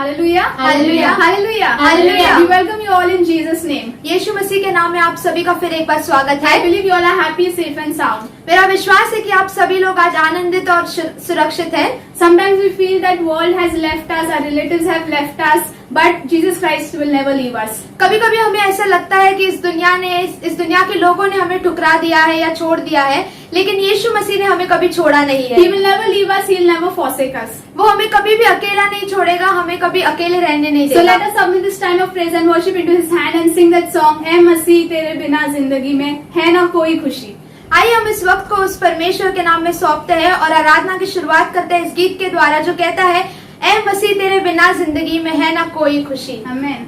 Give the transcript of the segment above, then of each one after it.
Hallelujah. Hallelujah. Hallelujah. Hallelujah. We welcome you all in Jesus' name. यीशु मसीह के नाम में आप सभी का फिर एक बार स्वागत I है। believe you all are happy, safe and sound. मेरा विश्वास है कि आप सभी लोग आज आनंदित और सुरक्षित हैं। Sometimes we feel that world has left us, our relatives have left us, but Jesus Christ will never leave us. कभी कभी हमें ऐसा लगता है कि इस दुनिया के लोगों ने हमें ठुकरा दिया है या छोड़ दिया है, लेकिन यीशु मसीह ने हमें कभी छोड़ा नहीं है। He will never leave us, He will never forsake us. वो हमें कभी भी अकेला नहीं छोड़ेगा, हमें कभी अकेले रहने नहीं So let देगा। us submit this time of praise and worship into His hand and sing that song, ऐ मसीह तेरे बिना जिंदगी में है ना कोई खुशी। आइए हम इस वक्त को उस परमेश्वर के नाम में सौंपते हैं और आराधना की शुरुआत करते हैं इस गीत के द्वारा जो कहता है, ऐ मसीह तेरे बिना जिंदगी में है ना कोई खुशी। Amen.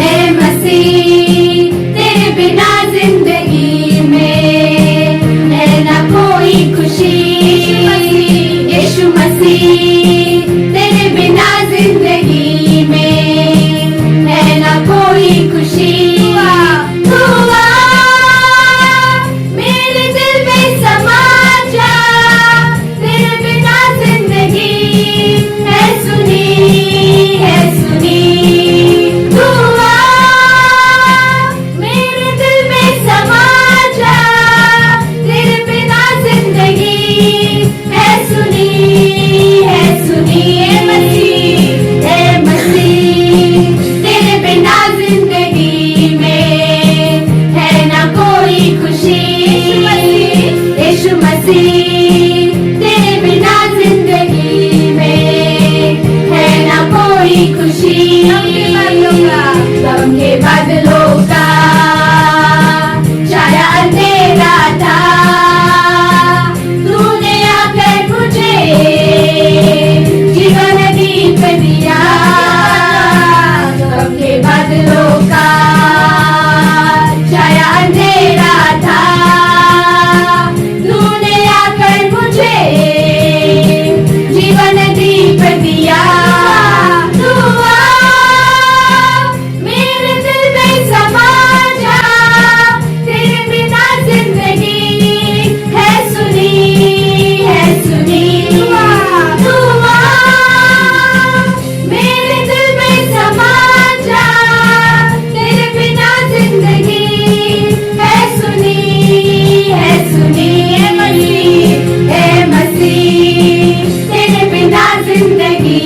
ऐ मसीह तेरे बिना जिंदगी में है ना कोई खुशी। यीशु मसीह तेरे बिना जिंदगी में है ना कोई खुशी। तू आ मेरे दिल में समा जा, तेरे बिना जिंदगी है सुनी है सुनी। तू आ मेरे दिल में समा जा, तेरे बिना जिंदगी है सुनी है सुनी। ऐ मसीह तेरे बिना जिंदगी में है ना कोई खुशी। यीशु मसीह तेरे बिना जिंदगी में है ना कोई खुशी। गम के बादलों का छाया अंधेरा था, तूने आकर मुझे जीवन दीप दिया। गम के बादलों का छाया अंधेरा था, तूने आकर मुझे जीवन दीप दिया। तू आ मेरे दिल में समा जा, तेरे बिना जिंदगी है सुनी है सुनी। तू आ मेरे दिल में समा जा, तेरे बिना जिंदगी है सुनी है सुनी। ऐ मसीह तेरे बिना जिंदगी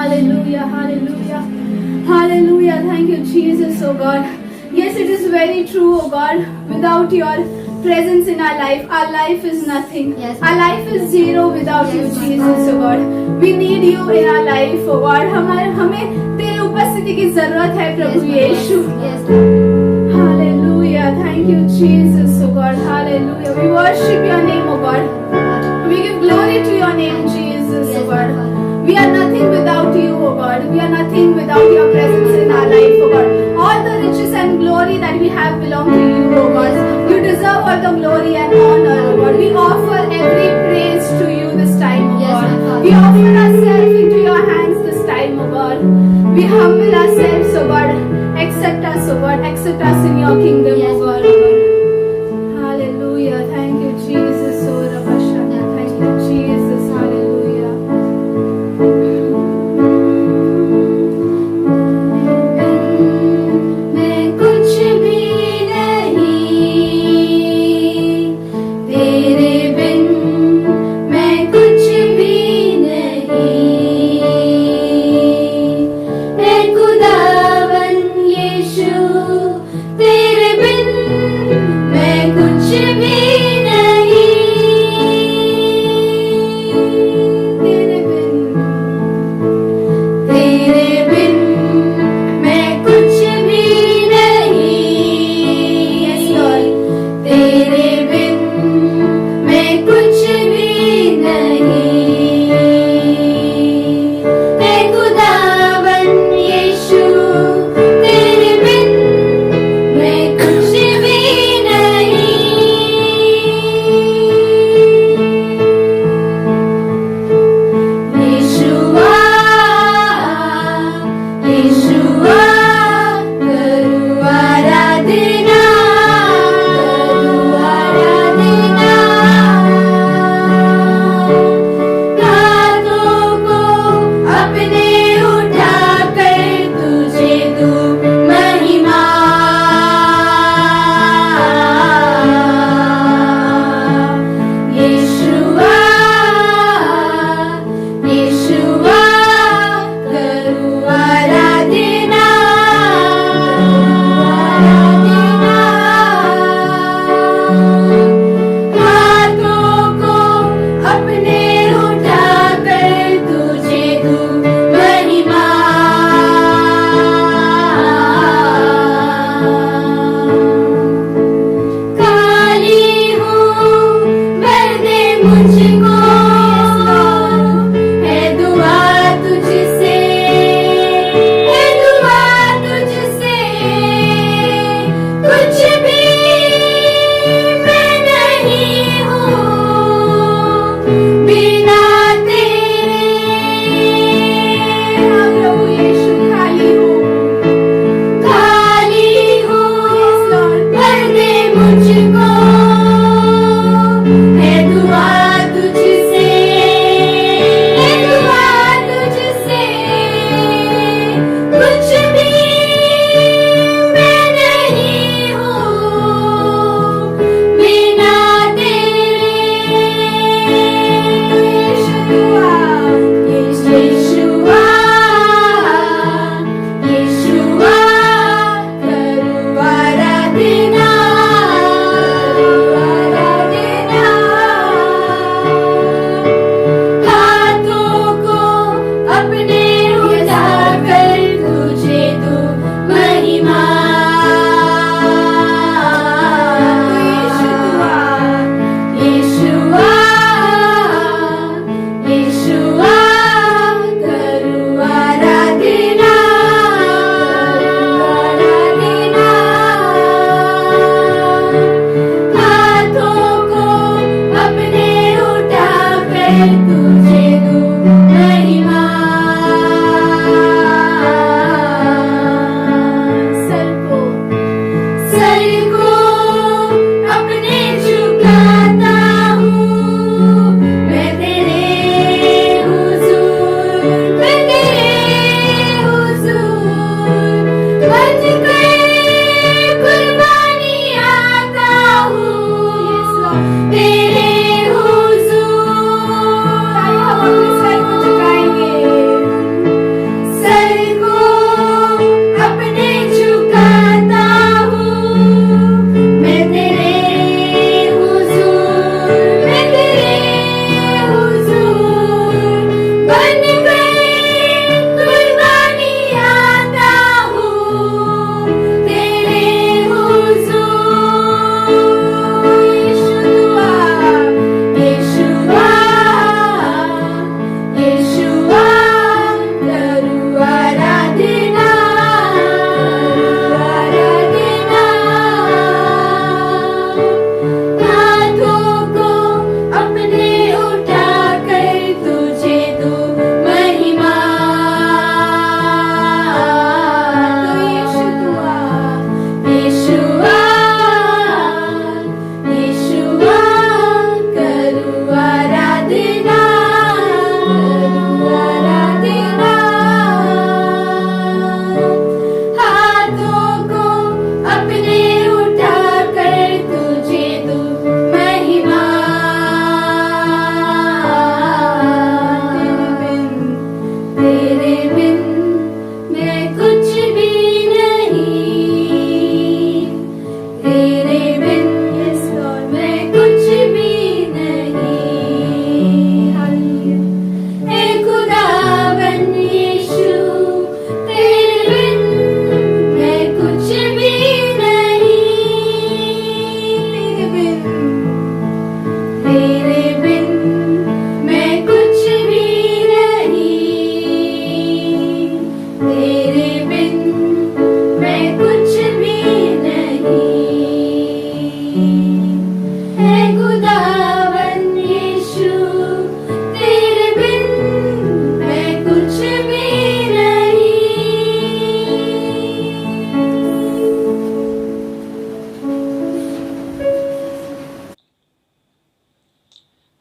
Hallelujah, hallelujah, hallelujah. Thank you, Jesus, oh God. Yes, it is very true, oh God. Without your presence in our life is nothing. Yes. Our life is zero without you, Yes, my Jesus, oh God. We need you in our life, oh God. हमें तेरे उपस्थिति की जरूरत है, प्रभु यीशु. Yes. Hallelujah. Thank you, Jesus, oh God. Hallelujah. We worship your name, oh God. We give glory to your name, Jesus, oh God. We are nothing without you, oh God. We are nothing without your presence in our life, oh God. All the riches and glory that we have belong to you, oh God. You deserve all the glory and honor, oh God. We offer every praise to you this time, oh Yes, my God. Father. We offer ourselves into your hands this time, oh God. We humble ourselves, oh God. Accept us, oh God. Accept us in your kingdom, Yes, oh God. Hallelujah. Thank you, Jesus. Oh, Rabashana. Thank you, Jesus. Hallelujah. मैं कुछ भी नहीं, तेरे बिन मैं कुछ भी नहीं. ऐ खुदावन यीशु, तेरे बिन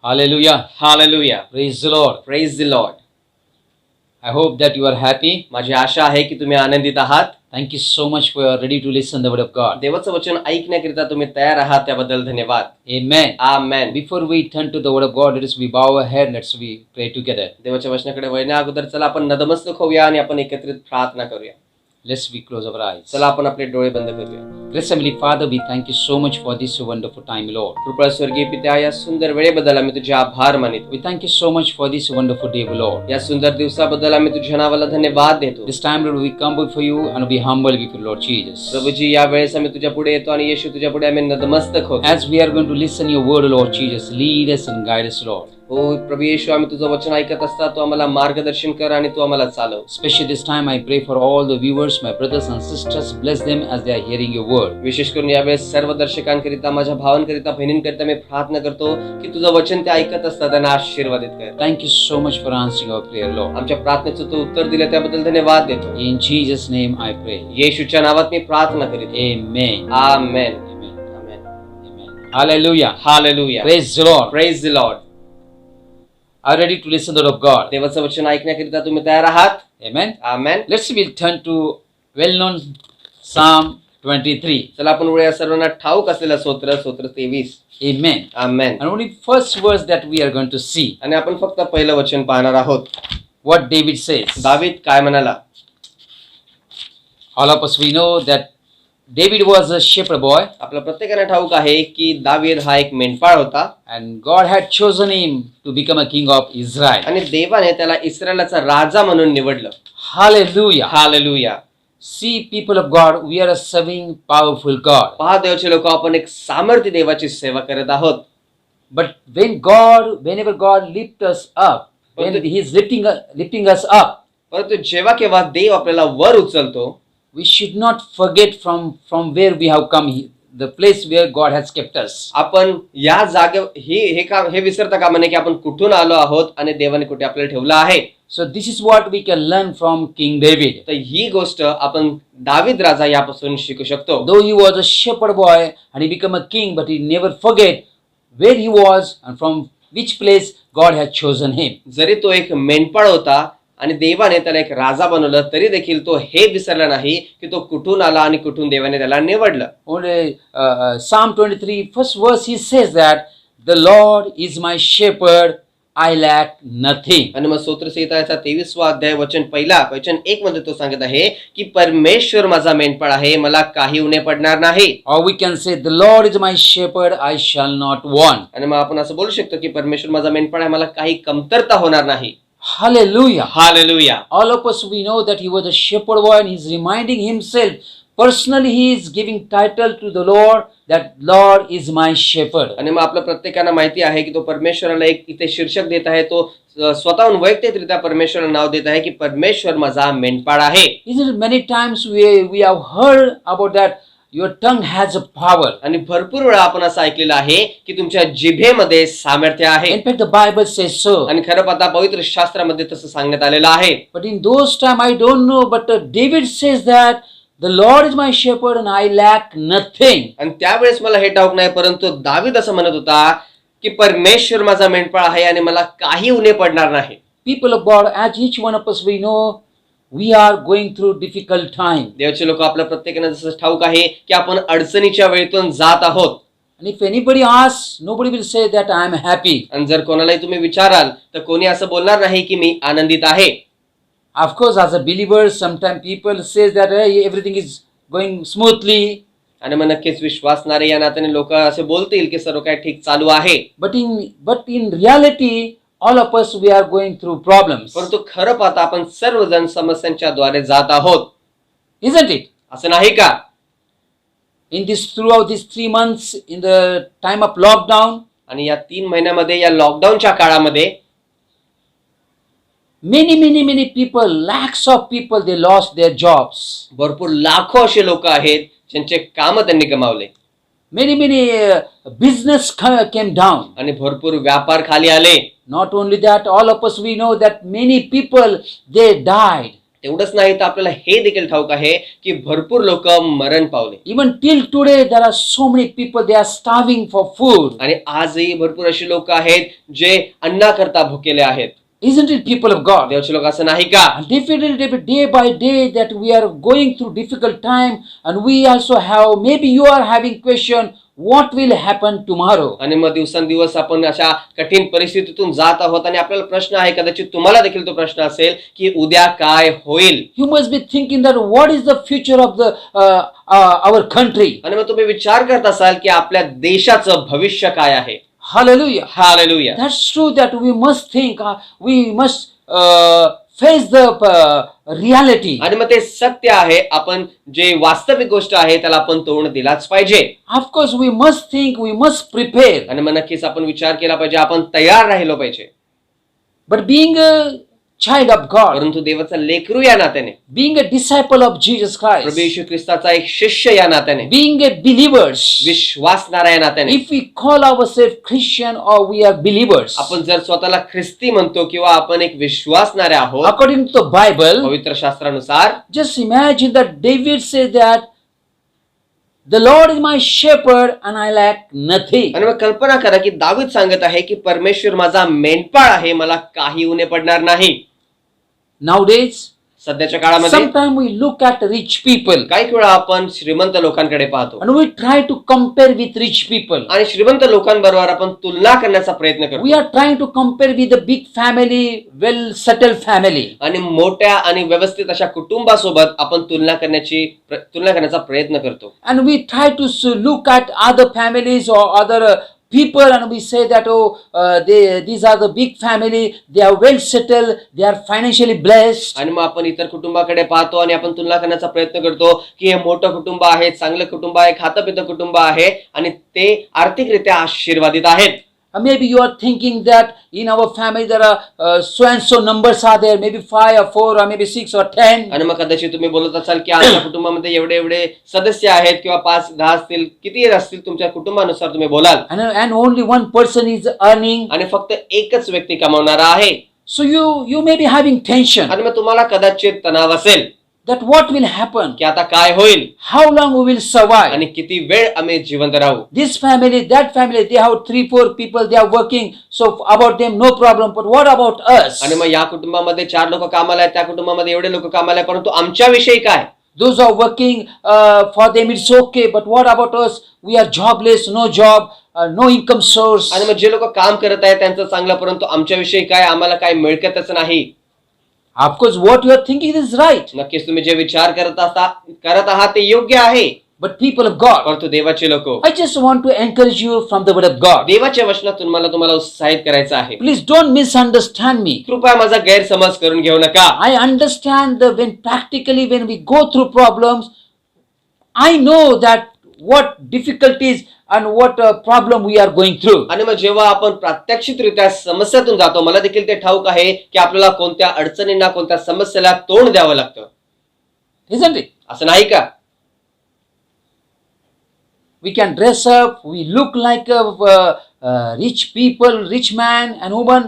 Hallelujah. Hallelujah. Praise the Lord. Praise the Lord. I hope that you are happy. माझी आशा आहे की तुम्ही आनंदित आहात. Thank you so much for ready to listen the word of God. देवाचं वचन ऐकण्याकरिता तुम्ही तयार आहात त्याबद्दल धन्यवाद. Amen. Amen. Before we turn to the word of God, let us we bow our head. Let's we pray together. देवाच्या वचनाकडे वळण्या अगोदर चला आपण नतमस्तक होऊया आणि आपण एकत्रित प्रार्थना करूया. Let's we close our eyes. चला आपण आपले डोळे बंद करूया. Gracious Heavenly Father, we thank you so much for this wonderful time, Lord. कृपा स्वर्गीय पित्या, या सुंदर वेळेबद्दल आम्ही तुझे आभार मानितो. We thank you so much for this wonderful day, Lord. या सुंदर दिवसाबद्दल आम्ही तुझ्या नावाला धन्यवाद देतो. This time, Lord, we come before you and be humble before Lord Jesus. Prabhuji, या वेळेस आम्ही तुझ्या पुढे येतो आणि येशू तुझ्या पुढे आम्ही नतमस्तक होतो. As we are going to listen your word, Lord Jesus, lead us and guide us, Lord. हो प्रभू येशू, आम्ही तुझं वचन ऐकत असता तू आम्हाला मार्गदर्शन कर आणि तू आम्हाला चालव. Especially this time, I pray for all the viewers, my brothers and sisters. Bless them as they are hearing your word. विशेष करून यावेळेस सर्व दर्शकांकरिता, माझ्या भावांकरिता, बहिणींकरिता मी प्रार्थना करतो की तुझं वचन ते ऐकत असतात त्यांना आशीर्वादित कर. Thank you so much for answering our prayer, Lord. आमच्या प्रार्थनेचं तू उत्तर दिलं त्याबद्दल धन्यवाद देतो. In Jesus' name I pray. येशूच्या नावात मी प्रार्थना करीत. Amen. Amen. Amen. Amen. Amen. Hallelujah. Hallelujah. Praise the Lord. Praise the Lord. Are you ready to listen to the word of God? देवाचं वचन ऐकण्याकरिता तुम्ही तयार आहात? Amen. Amen. Let's we'll turn to well-known Psalm 23. चला आपण वळूया सर्वांना ठाऊक असलेला स्तोत्र 23. Amen. Amen. And only first verse that we are going to see आणि आपण फक्त पहिलं वचन पाहणार आहोत. what David says. दावीद काय म्हणाला? All of us we know that David was a shepherd boy आपल्या प्रत्येकाला ठाऊक आहे की दावीद हा एक मेंढपाळ होता and God had chosen him to become a king of Israel. आणि देवाने त्याला इस्रायलाचा राजा म्हणून निवडलं. Hallelujah. Hallelujah. See, people of God, we are a serving powerful God. पहा देवाचे लोक, आपण एक सामर्थ्य देवाची सेवा करत आहोत. But whenever God lifts us up, when He is lifting us up, परंतु जेव्हा केव्हा देव आपल्याला वर उचलतो, we should not forget from where we have come, the place where God has kept us. आपण या जागे हे विसरता कामा नये की आपण कुठून आलो आहोत आणि देवाने कुठे आपल्याला ठेवलं आहे. So this is what we can learn from King David. तर ही गोष्ट आपण दावीद राजा यापासून शिकू शकतो. Though he was a shepherd boy and he became a king, but he never forget where he was and from which place God had chosen him. जरी तो एक मेंढपाळ होता आणि देवाने त्याला एक राजा बनवलं, तरी देखील तो हे विसरला नाही की तो कुठून आला आणि कुठून देवाने त्याला निवडलं. Only Psalm 23, first verse, he says that the Lord is my shepherd, I lack nothing. आणि मग स्तोत्रसंहिताचा 23वा अध्याय वचन 1 मध्ये तो सांगत आहे की परमेश्वर माझा मेंढपाळ आहे, मला काही उणे पडणार नाही. Or we can say the Lord is my shepherd, I shall not want. आणि मग आपण असं बोलू शकतो की परमेश्वर माझा मेंढपाळ आहे, मला काही कमतरता होणार नाही. Hallelujah. Hallelujah. All of us we know that he was a shepherd boy and he's reminding himself personally, he is giving title to the Lord that Lord is my shepherd. आणि मग आपल्या प्रत्येकाला माहिती आहे की तो परमेश्वराला एक इथे शीर्षक देत आहे. तो स्वतःहून वैयक्तिकरित्या परमेश्वराला नाव देत आहे की परमेश्वर माझा मेंढपाळ आहे. Isn't it many times we have heard about that your tongue has a power. आणि भरपूर वेळा आपण असं ऐकलेलं आहे की तुमच्या जिभेमध्ये सामर्थ्य आहे. In fact, the Bible says so. आणि खरं पाहता पवित्र शास्त्रामध्ये तसं सांगण्यात आलेलं आहे. But in those time, I don't know, but David says that the Lord is my shepherd and I lack nothing. आणि त्यावेळेस मला हे ठाऊक नाही, परंतु दावीद असं म्हणत होता की परमेश्वर माझा मेंढपाळ आहे आणि मला काही उणे पडणार नाही. People of God, as each one of us we know, we are going through difficult time. देवाचे लोक, आपल्या प्रत्येकाने जसं ठाऊक आहे की आपण अडचणीच्या वेळेतून जात आहोत. And if anybody asks, nobody will say that I am happy. आणि जर कोणालाही तुम्ही विचाराल तर कोणी असं बोलणार नाही की मी आनंदित आहे. Of course, as a believer, sometimes people say that hey, everything is going smoothly. आणि मग नक्कीच विश्वासणारे या नात्याने लोक असे बोलतील की सर्व काही ठीक चालू आहे. But in reality, all of us we are going through problems. परंतु खरं पाहता आपण सर्वजण समस्यांच्या द्वारे जात आहोत. Isn't it? असं नाही का? Throughout these 3 months, in the time of lockdown, आणि या 3 महिन्यामध्ये, या लॉकडाऊनच्या काळामध्ये many people, lakhs of people, they lost their jobs. भरपूर लाखो असे लोक आहेत ज्यांचे काम त्यांनी गमावले. Many business came down. आणि भरपूर व्यापार खाली आले. Not only that, all of us we know that many people they died. तेवढंच नाही तर आपल्याला हे देखील ठाऊक आहे की भरपूर लोक मरण पावले Even till today, there are so many people, they are starving for food. आणि आजही भरपूर अशी लोक आहेत जे अन्नाकरता भुकेले आहेत. Isn't it, people of God? देवचे लोक असं नाही का? And definitely day by day that we are going through difficult time, and we also have, maybe you are having question, what will happen tomorrow? आणि मग दिवसेंदिवस आपण अशा कठीण परिस्थितीतून जात आहोत आणि आपल्याला प्रश्न आहे, कदाचित तुम्हाला देखील तो प्रश्न असेल की उद्या काय होईल. You must be thinking that what is the future of the our country? आणि मग तुम्ही विचार करत असाल की आपल्या देशाचं भविष्य काय आहे. Hallelujah. Hallelujah. That's true that we must think, we must face the reality. आणि मग ते सत्य आहे, आपण जे वास्तविक गोष्ट आहे त्याला आपण तोंड दिलाच पाहिजे. Of course, we must think, we must prepare. आणि मग नक्कीच आपण विचार केला पाहिजे, आपण तयार राहिलो पाहिजे. But being a child of God, परंतु देवाचा लेकरू या नात्याने, being a disciple of Jesus Prabhu Christ, येशू ख्रिस्ताचा एक शिष्य या नात्याने, being a believers, विश्वासणारा या नात्याने, if we call ourselves Christian or we are believers, आपण जर स्वतःला ख्रिस्ती म्हणतो किंवा आपण एक विश्वासणारे आहोत according to the Bible, पवित्र शास्त्रानुसार, just imagine that David said that the Lord is my shepherd and I lack nothing. आणि मग कल्पना करा की दावीद सांगत आहे की परमेश्वर माझा मेंढपाळ आहे, मला काही उणे पडणार नाही. Nowadays, सध्याच्या काळामध्ये sometimes we look at rich people काही वेळा आपण श्रीमंत लोकांकडे पाहतो and we try to compare with rich people. आणि श्रीमंत लोकांबरोबर आपण तुलना करण्याचा प्रयत्न We करतो are trying to compare with the big family, well settled family. आणि मोठ्या आणि व्यवस्थित अशा कुटुंबासोबत आपण तुलना करण्याचा प्रयत्न करतो. And we try to look at other families or other people and we say that, these are the big family, they are well settled, they are financially blessed. आणि मग आपण इतर कुटुंबाकडे पाहतो आणि आपण तुलना करण्याचा प्रयत्न करतो की हे मोठं कुटुंब आहे, चांगलं कुटुंब आहे, खातं-पितं कुटुंब आहे आणि ते आर्थिकरित्या आशीर्वादित आहेत. Maybe you are thinking that in our family there are so and so numbers are there, maybe 5 or 4 or maybe 6 or 10. आणि मग कदाचित तुम्ही बोलत असाल की आमच्या कुटुंबामध्ये एवढे एवढे सदस्य आहेत किंवा 5-10 असतील, किती असतील तुमच्या कुटुंबानुसार तुम्ही बोलाल. And only one person is earning. आणि फक्त एकच व्यक्ती कमावणारा आहे. So you may be having tension आणि मग तुम्हाला कदाचित तणाव असेल that what will happen, की आता काय होईल how long we will survive. आणि किती वेळ आम्ही जिवंत राहू. This family, that family, they have 3-4 people, they are working, so about them no problem, but what about us? आणि मग या कुटुंबामध्ये 4 लोक कामाला आहेत, त्या कुटुंबामध्ये एवढे लोक कामाला आहेत, परंतु आमच्याविषयी काय? Those are working, for them it's okay, but what about us? We are jobless, no job, no income source. आणि मग जे लोक काम करत आहेत त्यांचं चांगलं, परंतु आमच्याविषयी काय? आम्हाला काय मिळकतच नाही. Of course, what you are thinking is right, नक्कीच तुम्ही जे विचार करत आहात ते योग्य आहे. but people of God, परंतु देवाचे लोक, I just want to encourage you from the word of God. देवाच्या वचनातून मला तुम्हाला उत्साहित करायचं आहे. Please don't misunderstand me. कृपया माझा गैरसमज करून घेऊ नका. I understand that when we go through problems, I know that what difficulties and what problem we are going through. आणि मग जेव्हा आपण प्रात्यक्षिकरित्या समस्यातून जातो, मला देखील ते ठाऊक आहे की आपल्याला कोणत्या अडचणींना, कोणत्या समस्येला तोंड द्यावं लागतं. Isn't it? असं नाही का? We can dress up, we look like rich people, rich man and woman,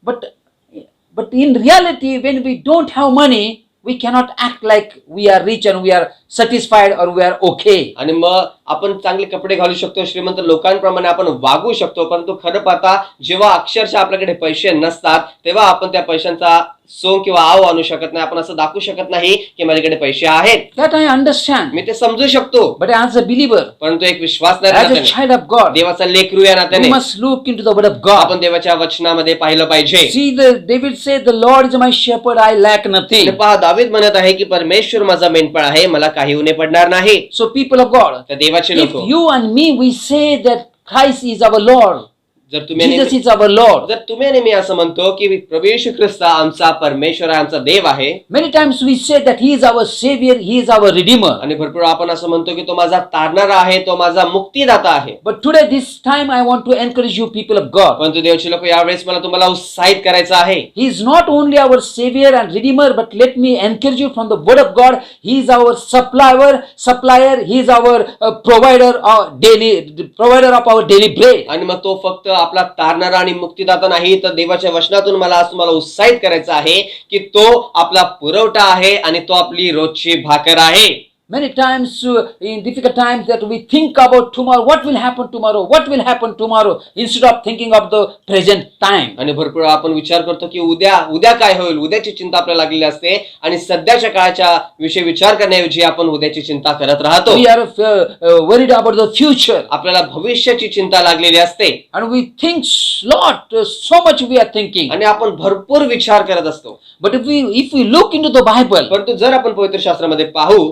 but in reality, when we don't have money, we cannot act like we are rich and we are satisfied or we are okay. आणि मग आपण चांगले कपडे घालू शकतो, श्रीमंत लोकांप्रमाणे आपण वागू शकतो, परंतु खरं पाहता जेव्हा अक्षरशः आपल्याकडे पैसे नसतात तेव्हा आपण त्या पैशांचा सोंग किंवा आव आणू शकत नाही. आपण असं दाखवू शकत नाही की माझ्याकडे पैसे आहेत. That I understand. मी ते समजू शकतो, But as a believer, परंतु एक विश्वासणाऱ्या as a नात्याने, child of God, देवाचा लेकरू या we नात्याने must look into the word of आपण God. देवाच्या वचनामध्ये पाहिलं पाहिजे. See, David said, the Lord is my shepherd, I lack आणि nothing. पहा, दावीद म्हणत आहे की परमेश्वर माझा मेंढपाळ आहे, मला काही उणे पडणार नाही. So people of God, तर देवाचे if लोक, you and me, we say that Christ is our Lord, जर तुम्ही Jesus नेहमी- is our Lord. जर तुम्ही आणि मी असं म्हणतो की प्रभू येशू ख्रिस्त आमचा परमेश्वर आहे, आमचा देव आहे, Many times we say that He is our Savior, He is our Redeemer. आणि भरपूर आपण असं म्हणतो की तो माझा तारणारा आहे, तो माझा मुक्तीदाता आहे. But today, this time, I want to encourage you, people of God. परंतु देवचे लोक, यावेळेस मला तुम्हाला उत्साहित करायचं आहे. He is not only our Savior and Redeemer, but let me encourage you from the Word of God. He is our supplier. He is our provider of our daily bread. आणि मग तो फक्त आपला तारणारा आणि मुक्तिदाता नाही, तर देवाच्या वचनातून मला आज तुम्हाला उत्साहित करायचं आहे की तो आपला पुरवठा आहे आणि तो आपली रोजची भाकर आहे. Many times in difficult times that we think about tomorrow, what will happen tomorrow, what will happen tomorrow, instead of thinking of the present time. आणि भरपूर वेळा आपण विचार करतो की उद्या काय होईल, उद्याची चिंता आपल्याला लागलेली असते आणि सध्याच्या काळाच्या विषयी विचार करण्याऐवजी आपण उद्याची चिंता करत राहतो. We are worried about the future. आपल्याला भविष्याची चिंता लागलेली असते And we think lot, so much we are thinking. आणि आपण भरपूर विचार करत असतो. But if we look into the Bible, परंतु जर आपण पवित्र शास्त्रामध्ये पाहू,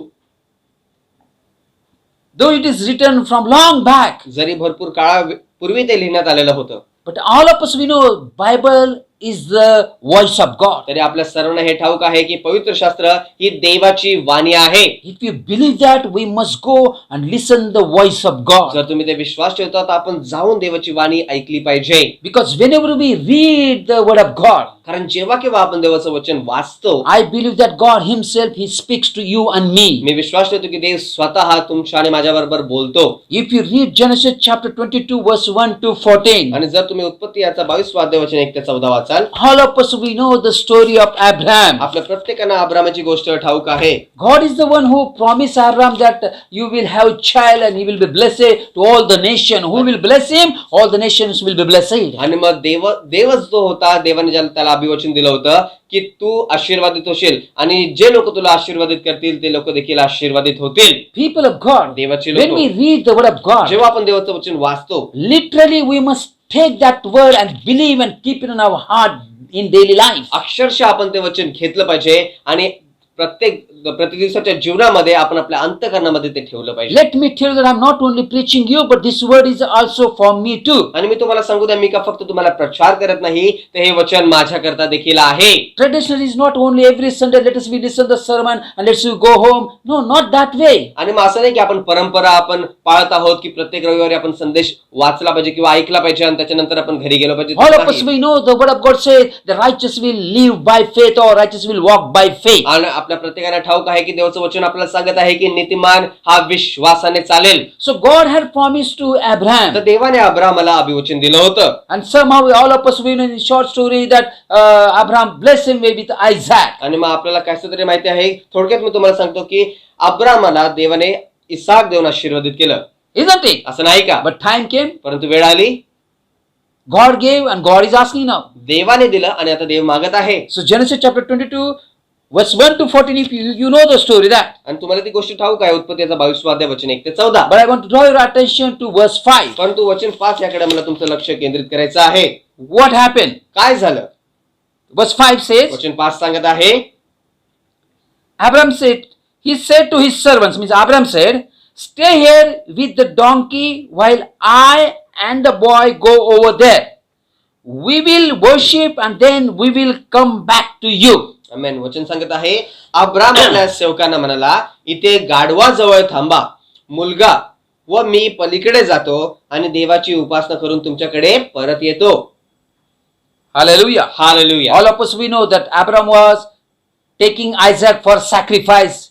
though it is written from long back, जरी भरपूर काळापूर्वी ते लिहिण्यात आलेलं होतं, but all of us we know Bible is the voice of God. तरी आपल्या सर्वांना हे ठाऊक आहे की पवित्र शास्त्र ही देवाची वाणी आहे. If you believe that, we must go and listen the voice of God. जर तुम्ही ते विश्वास ठेवता तर आपण जाऊन देवाची वाणी ऐकली पाहिजे. Because whenever we read the word of God, कारण जेव्हा केव्हा आपण देवाचं वचन वाचतो, I believe that God himself, he speaks to you and me. मी विश्वास ठेवतो की देव स्वतः तुमच्या आणि माझ्या बरोबर बोलतो. If you read Genesis chapter 22 verse 1 to 14, आणि जर तुम्ही उत्पत्ती याचा 22 अध्याय वचन 1 ते 14 वाचाल, all of us we know the story of Abraham. आपल्या प्रत्येकाला अब्रामाची गोष्ट ठाऊक आहे. God is the one who promised Abraham that you will have child and he will be blessed to all the nation. Who will bless him? All the nations will be blessed. आणि मग देवच जो होता, देवाने त्याला अभिवचन दिलं होतं की तू आशीर्वादित होशील आणि जे लोक तुला आशीर्वादित करतील ते लोक देखील आशीर्वादित होतील. People of God, देवाचे when we लोक, read the word of God, जेव्हा आपण देवाचं वचन वाचतो, literally we must take that word and believe and keep it in our heart in daily life. अक्षरशः आपण ते वचन घेतलं पाहिजे आणि प्रतिदिवसाच्या जीवनामध्ये आपण आपल्या अंतःकरणामध्ये ते ठेवलं पाहिजे. Let me tell you that I'm not only preaching you, but this word is also for me too. आणि मी तुम्हाला सांगू द्या, मी का फक्त तुम्हाला प्रचार करत नाही, तर हे वचन माझ्याकरता देखील आहे. Tradition is not only every Sunday let us we listen the sermon and let's we go home. No, not that way. आणि मग असं नाही की आपण परंपरा आपण पाळत आहोत की प्रत्येक रविवारी आपण संदेश वाचला पाहिजे किंवा ऐकला पाहिजे आणि त्याच्यानंतर आपण घरी गेलो पाहिजे. All of us we know the word of God says the righteous will live by faith or righteous will walk by faith. आणि आपल्या प्रत्येकाला ठाऊक आहे की देवाचं वचन आपल्याला सांगत आहे की नीतिमान हा विश्वासाने चालेल. So God had promised to Abraham. तर देवाने अब्राहमाला अभिवचन दिलं होतं. And somehow all of us we know in short story that Abraham blessed him with Isaac. आणि मग आपल्याला कसं तरी माहिती आहे, थोडक्यात मी तुम्हाला सांगतो की अब्राहमाला देवाने इसाक देऊन आशीर्वादित केलं, Isn't it? असं नाही का? But time came, परंतु वेळ आली, God gave and God is asking now. देवाने दिलं आणि आता देव मागत आहे. So Genesis chapter 22 verse 1 to 14, if you know the story that. आणि तुम्हाला ती गोष्ट ठाऊक आहे, उत्पत्तीचा 22 अध्याय वचन 1 ते 14. But I want to draw your attention to verse 5. परंतु वचन 5 याकडे मला तुमचं लक्ष केंद्रित करायचं आहे. What happened? काय झालं? Verse 5 says, वचन 5 सांगत आहे, Abraham said, he said to his servants, means Abraham said, stay here with the donkey while I and the boy go over there. We will worship and then we will come back to you. आमेन. वचन सांगत आहे, Abram आपल्या सेवकांना म्हणाला, इथे गाढवा जवळ थांबा, मुलगा व मी पलीकडे जातो आणि देवाची उपासना करून तुमच्याकडे परत येतो. Hallelujah. Hallelujah. All of us we know that Abraham was taking Isaac for sacrifice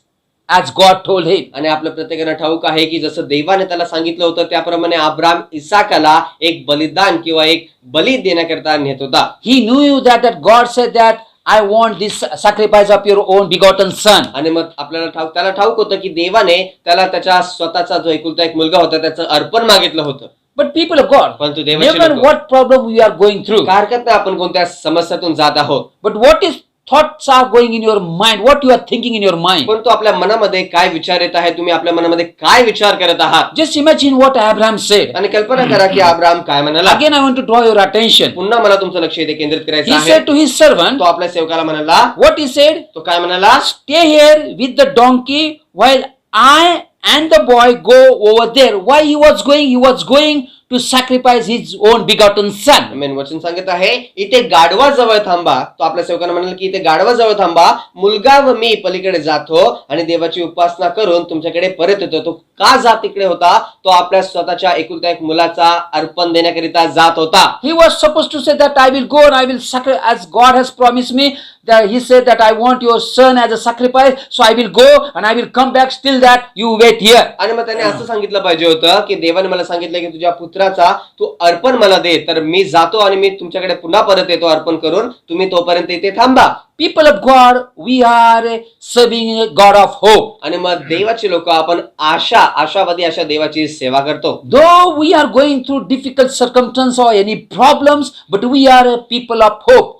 as God told him. आणि आपल्या प्रत्येकाला ठाऊक आहे की जसं देवाने त्याला सांगितलं होतं त्याप्रमाणे अब्राम इसाकाला एक बलिदान किंवा एक बली देण्याकरता नेत होता. He knew that God said that I want this sacrifice of your own begotten son. आणि मग आपल्याला त्याला ठाऊक होतं की देवाने त्याला त्याच्या स्वतःचा जो एकुलता एक मुलगा होता त्याचं अर्पण मागितलं होतं. But people of God, परंतु no देवाचे matter लोक, what problem we are going through, काय हरकत नाही आपण कोणत्या समस्यातून जात आहोत, but what is thoughts are going in your mind, what you are thinking in your mind. परंतु आपल्या मनामध्ये काय विचार येत आहे, तुम्ही आपल्या मनामध्ये काय विचार करत आहात. Just imagine what Abraham said. आणि कल्पना करा की अब्राम काय म्हणाला. Again I want to draw your attention. पुन्हा मला तुमचं लक्ष इथे केंद्रित करायचं He आहे. said to his servant, तो आपल्या सेवकाला म्हणाला, what he said? तो काय म्हणाला, Stay here with the donkey while I and the boy go over there. Why he was going? He was going to sacrifice his own begotten son. आमेन. वचन सांगत आहे, इथे गाढवा जवळ थांबा. तो आपल्या सेवकांना म्हणाला की इथे गाढवा जवळ थांबा, मुलगा व मी पलीकडे जातो आणि देवाची उपासना करून तुमच्याकडे परत येतो. तो का जात तिकडे होता? तो आपल्या स्वतःच्या एकुलता एक मुलाचा अर्पण देण्याकरिता जात होता. He was supposed to say that I will go and I will sacrifice as God has promised me. That he said that I want your son as a sacrifice, so I will go and I will come back. Still that you wait here. आणि मग त्याने असं सांगितलं पाहिजे होतं की देवाने मला सांगितलं की तुझ्या पुत्र क्षेत्राचा तू अर्पण मला दे, तर मी जातो आणि मी तुमच्याकडे पुन्हा परत येतो अर्पण करून, तुम्ही तोपर्यंत इथे थांबा. People of God, we are serving a God of hope. आणि मग देवाची लोक आपण आशावादी अशा देवाची सेवा करतो. Though we are going through difficult circumstances or any problems, but we are a people of hope.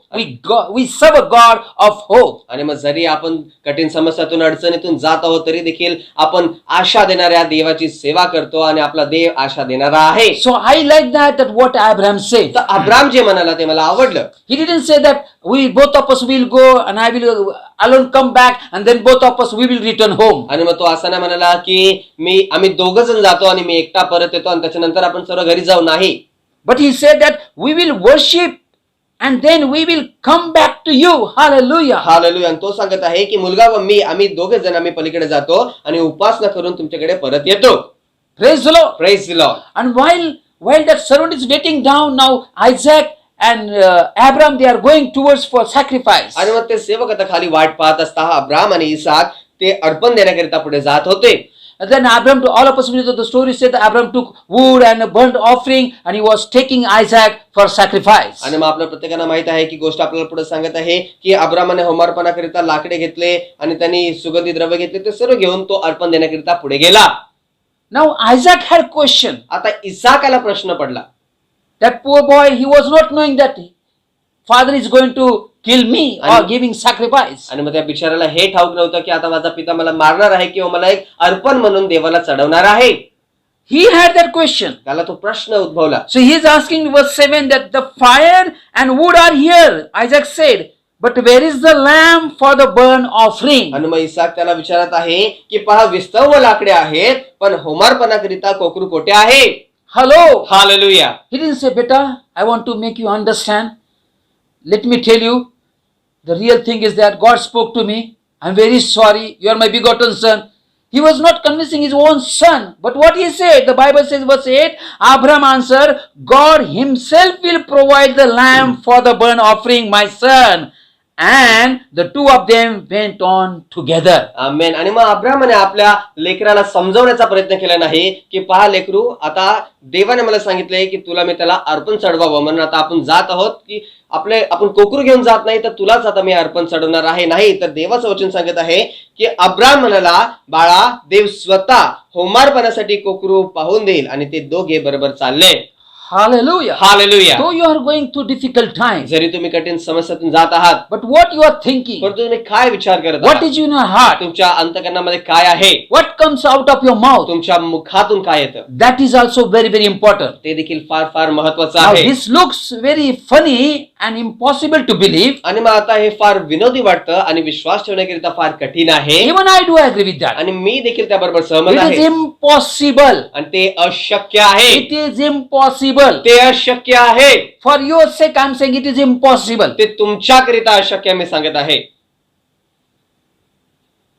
We serve a God of hope. आणि मग जरी आपण कठीण समस्यातून अडचणीतून जात आहोत तरी देखील आपण आशा देणाऱ्या देवाची सेवा करतो आणि आपला देव आशा देणारा आहे. So I like that what Abraham said. तर अब्राम जे म्हणाला ते मला आवडलं. He didn't say that we both of us will go and I will alone come back and then both of us we will return home. आणि मग तो असं नाही म्हणाला की आम्ही दोघं जण जातो आणि मी एकटा परत येतो आणि त्याच्यानंतर आपण सर्व घरी जाऊ, नाही. But he said that we will worship and then we will come back to you. Hallelujah. Hallelujah. आणि तो सांगत आहे की मुलगा व मी आम्ही दोघे जण आम्ही पलीकडे जातो आणि उपासना करून तुमच्याकडे परत येतो. Praise the Lord. Praise the Lord. And while that servant is waiting down, now Isaac and Abraham they are going towards for sacrifice. आणि मग ते सेवक आता खाली वाट पाहत असता अब्राम आणि इसाक ते अर्पण देण्याकरिता पुढे जात होते. And then Abraham, to all of us, we know the story said that Abraham took wood and a burnt offering and he was taking Isaac for sacrifice. आणि मग आपल्या प्रत्येकाला माहित आहे की गोष्ट आपल्याला पुढे सांगत आहे की अब्रामाने होमार्पणाकरिता लाकडे घेतले आणि त्यांनी सुगंधी द्रव्य घेतले, ते सर्व घेऊन तो अर्पण देण्याकरिता पुढे गेला. Now Isaac had question. आता इसाकाला प्रश्न पडला. That poor boy, he was not knowing that father is going to kill me or giving sacrifice. आणि मग त्या बिचाराला हे ठाऊक नव्हतं की आता माझा पिता मला मारणार आहे किंवा मला एक अर्पण म्हणून देवाला चढवणार आहे. He had that question. त्याला तो प्रश्न उद्भवला. So he is asking verse 7 that the fire and wood are here. Isaac said, but where is the lamb for the burnt offering? आणि मग इसाक त्याला विचारत आहे की पहा विस्तव लाकडे आहेत पण होमार्पणाकरिता कोकरू कोठे आहे. Hello. Hallelujah. He didn't say, beta, I want to make you understand. Let me tell you, the real thing is that God spoke to me. I'm very sorry. You are my begotten son. He was not convincing his own son. But what he said, the Bible says, verse 8, Abraham answered, God himself will provide the lamb for the burnt offering, my son. And the two of them went on together. आमेन. आणि मग अब्राहमाने आपल्या लेकराला समजवण्याचा प्रयत्न केला नाही की पहा लेकरू, आता देवाने मला सांगितलंय की तुला मी त्याला अर्पण चढवावं म्हणून आता आपण जात आहोत की आपण कोकरू घेऊन जात नाही तर तुलाच आता मी अर्पण चढवणार आहे. नाही, तर देवाचं वचन सांगत आहे की अब्राम म्हणाला, बाळा, देव स्वतः होमार्पणासाठी कोकरू पाहून देईल आणि ते दोघे बरोबर चालले. Hallelujah. Hallelujah. Though you are going through difficult times, जरी तुम्ही कठीण समस्यातून जात आहात, but what you are thinking, परंतु तुम्ही काय विचार करत what आहात, is in your heart, तुमच्या अंतःकरणामध्ये काय आहे, what comes out of your mouth, तुमच्या मुखातून काय येतं, that is also very, very important. ते देखील फार फार महत्वाचं Now, आहे. this looks very funny and impossible to believe. आणि मग आता हे फार विनोदी वाटतं आणि विश्वास ठेवण्याकरिता फार कठीण आहे. Even I do agree with that. आणि मी देखील त्याबरोबर सहमत It is आहे. impossible. आणि ते अशक्य आहे. It is impossible. ते अशक्य आहे. For your sake, I am saying it is impossible. ते तुमच्याकरिता अशक्य मी सांगत आहे.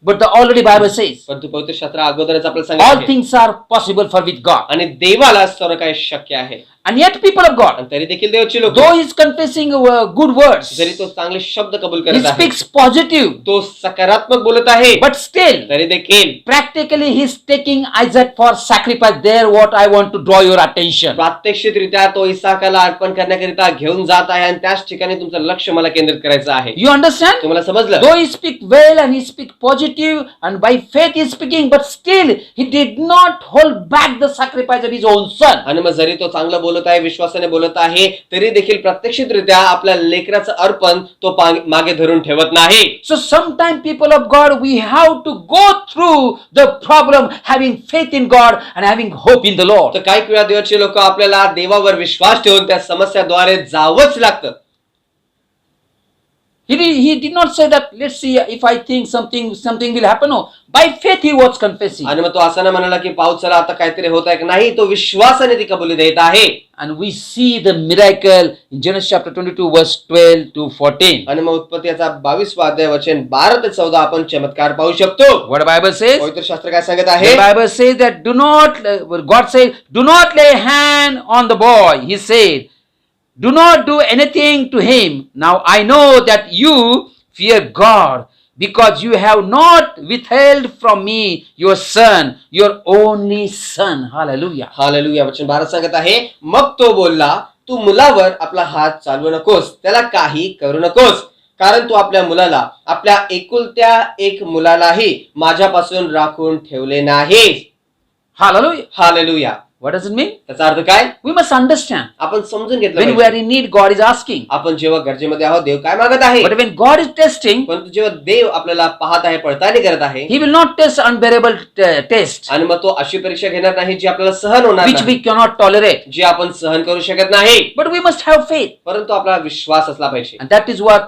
But the already Bible says, परंतु पवित्र शास्त्र अगोदरच आपल्याला all सांगितलं आहे. things are possible for with God. आणि देवाला सर्व काही शक्य आहे. And yet people of God, आणि तरी देखील देवाची लोक, though he is confessing good words, जरी तो चांगले शब्द कबूल he करत आहे, speaks positive, तो सकारात्मक बोलत आहे, but still, तरी देखील practically he is taking Isaac for sacrifice. There what I want to draw your attention. प्रात्यक्षिकरित्या तो इसाकाला अर्पण करण्याकरिता घेऊन जात आहे आणि त्याच ठिकाणी तुमचं लक्ष मला केंद्रित करायचं आहे. You understand? तुम्हाला समजलं? Though he speak well and he speak positive and by faith he is speaking, but still he did not hold back the sacrifice of his own son. आणि मग जरी तो चांगलं बोलत आहे, विश्वासाने बोलत आहे, तरी देखील प्रत्यक्षितरित्या आपल्या लेकराचं अर्पण तो मागे धरून ठेवत नाही. So sometimes people of God, we have to go through the problem having faith in God and having hope in the Lord. तर काही वेळा देवाचे लोक आपल्याला देवावर विश्वास ठेवून त्या समस्याद्वारे जावंच लागतं. He did not say that, let's see if I think something will happen. No, by faith he was confessing. आणि मग तो असं नाही म्हणाला की पाऊस चला आता काहीतरी होत आहे की नाही, तो विश्वासाने ती कबुली देत आहे. And we see the miracle in Genesis chapter 22 verse 12 to 14. आणि मग उत्पत्तीचा 22वा अध्याय वचन 12 ते 14 आपण चमत्कार पाहू शकतो. What the Bible says? पवित्र शास्त्र काय सांगत आहे? The Bible says that God said, do not lay hand on the boy. He said, do not do anything to him. Now I know that you fear God, because you have not withheld from me your son, your only son. Hallelujah. Hallelujah. वचन 12 सांगत आहे, मग तो बोलला, तू मुलावर आपला हात चालवू नकोस, त्याला काही करू नकोस, कारण तू आपल्या मुलाला, आपल्या एकुलत्या एक मुलालाही माझ्यापासून राखून ठेवले नाहीस. Hallelujah. Hallelujah. What does it mean? त्याचा अर्थ काय? We must understand. आपण समजून घेतलं When we पाहिजे. are in need, God is asking. आपण जेव्हा गरजेमध्ये आहोत, देव काय मागत आहे? But when God is testing, परंतु जेव्हा देव आपल्याला पाहत आहे, पडताळणी करत आहे, He will not test unbearable test, आणि मग तो अशी परीक्षा घेणार नाही जी आपल्याला सहन होणार which नाही, we cannot tolerate. जी आपण सहन करू शकत नाही. But we must have faith. परंतु आपला विश्वास असला पाहिजे. And that is what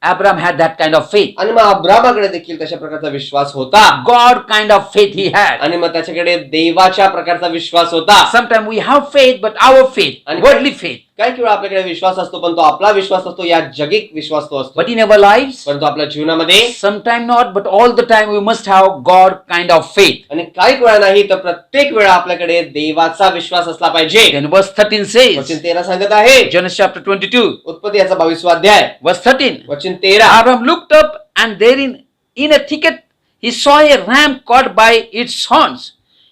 Abraham had, that kind of faith. आणि मग अब्रामाकडे देखील तशा प्रकारचा विश्वास होता, God kind of faith he had. आणि मग त्याच्याकडे देवाच्या प्रकारचा विश्वास होता. Sometimes we have faith, but our faith, And- worldly faith. काही वेळा आपल्याकडे विश्वास असतो, पण तो आपला विश्वास असतो, या जगिक विश्वास तो असतो. But in our lives, परंतु आपल्या जीवनामध्ये sometimes not, but all the time we must have God kind of faith. आणि काही वेळा नाही तर प्रत्येक वेळा आपल्याकडे देवाचा विश्वास असला पाहिजे. Then verse 13 says, वचन 13 सांगत आहे, Genesis chapter 22, उत्पत्ती याचा 22वा अध्याय, verse 13. वचन 13. Abraham looked up, and there in a thicket he saw a ram caught by its horns.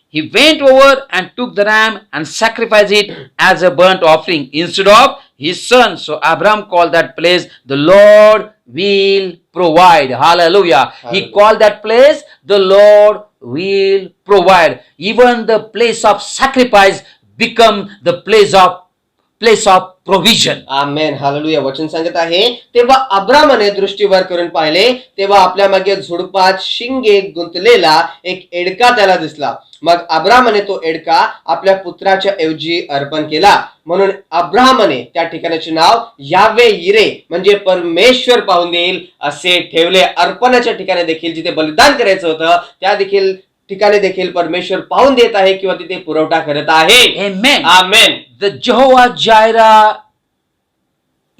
He went over and took the ram and sacrificed it as a burnt offering instead of his son. So Abraham called that place, the Lord will provide. Hallelujah. He Hallelujah. called that place, the Lord will provide. Even the place of sacrifice become the place of provision. Amen. Hallelujah. वचन सांगत आहे, तेव्हा अब्रामाने दृष्टीवर करून पाहिले, तेव्हा आपल्या मागे झुडपात शिंगे गुंतलेला एक एडका त्याला दिसला. मग अब्रामाने तो एडका आपल्या पुत्राच्या ऐवजी अर्पण केला. म्हणून अब्रामाने त्या ठिकाणाचे नाव यावे यिरे म्हणजे परमेश्वर पाहून देईल असे ठेवले. अर्पणाच्या ठिकाणी देखील जिथे बलिदान करायचं होतं, त्या देखील ठिकाणी देखील परमेश्वर पाहून देत आहे किंवा तिथे पुरवठा करत आहे. Amen. Amen. The Jehovah Jireh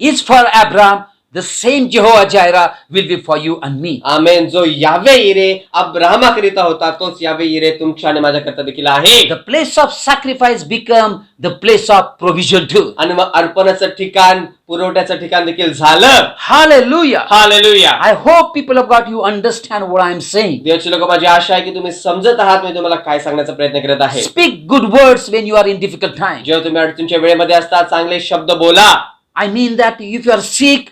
is for Abraham. The same Jehovah Jireh will be for you and me. आमेन. जो यावे यिरे अब्रामाकरिता होता, तोच यावे यिरे तुमच्या आणि माझ्याकरिता देखील आहे. The place of sacrifice become the place of provision too. आणि मग अर्पणाचं ठिकाण, पुरवठ्याचं ठिकाण देखील झालं. Hallelujah. Hallelujah. I hope people of God you understand what I am saying. देवाची लोक, माझी आशा आहे की तुम्ही समजत आहात, मी तुम्हाला काय सांगण्याचा प्रयत्न करत आहे. Speak good words when you are in difficult times. जेव्हा तुम्ही अडचणीच्या वेळेमध्ये असता, चांगले शब्द बोला. I mean that if you are sick,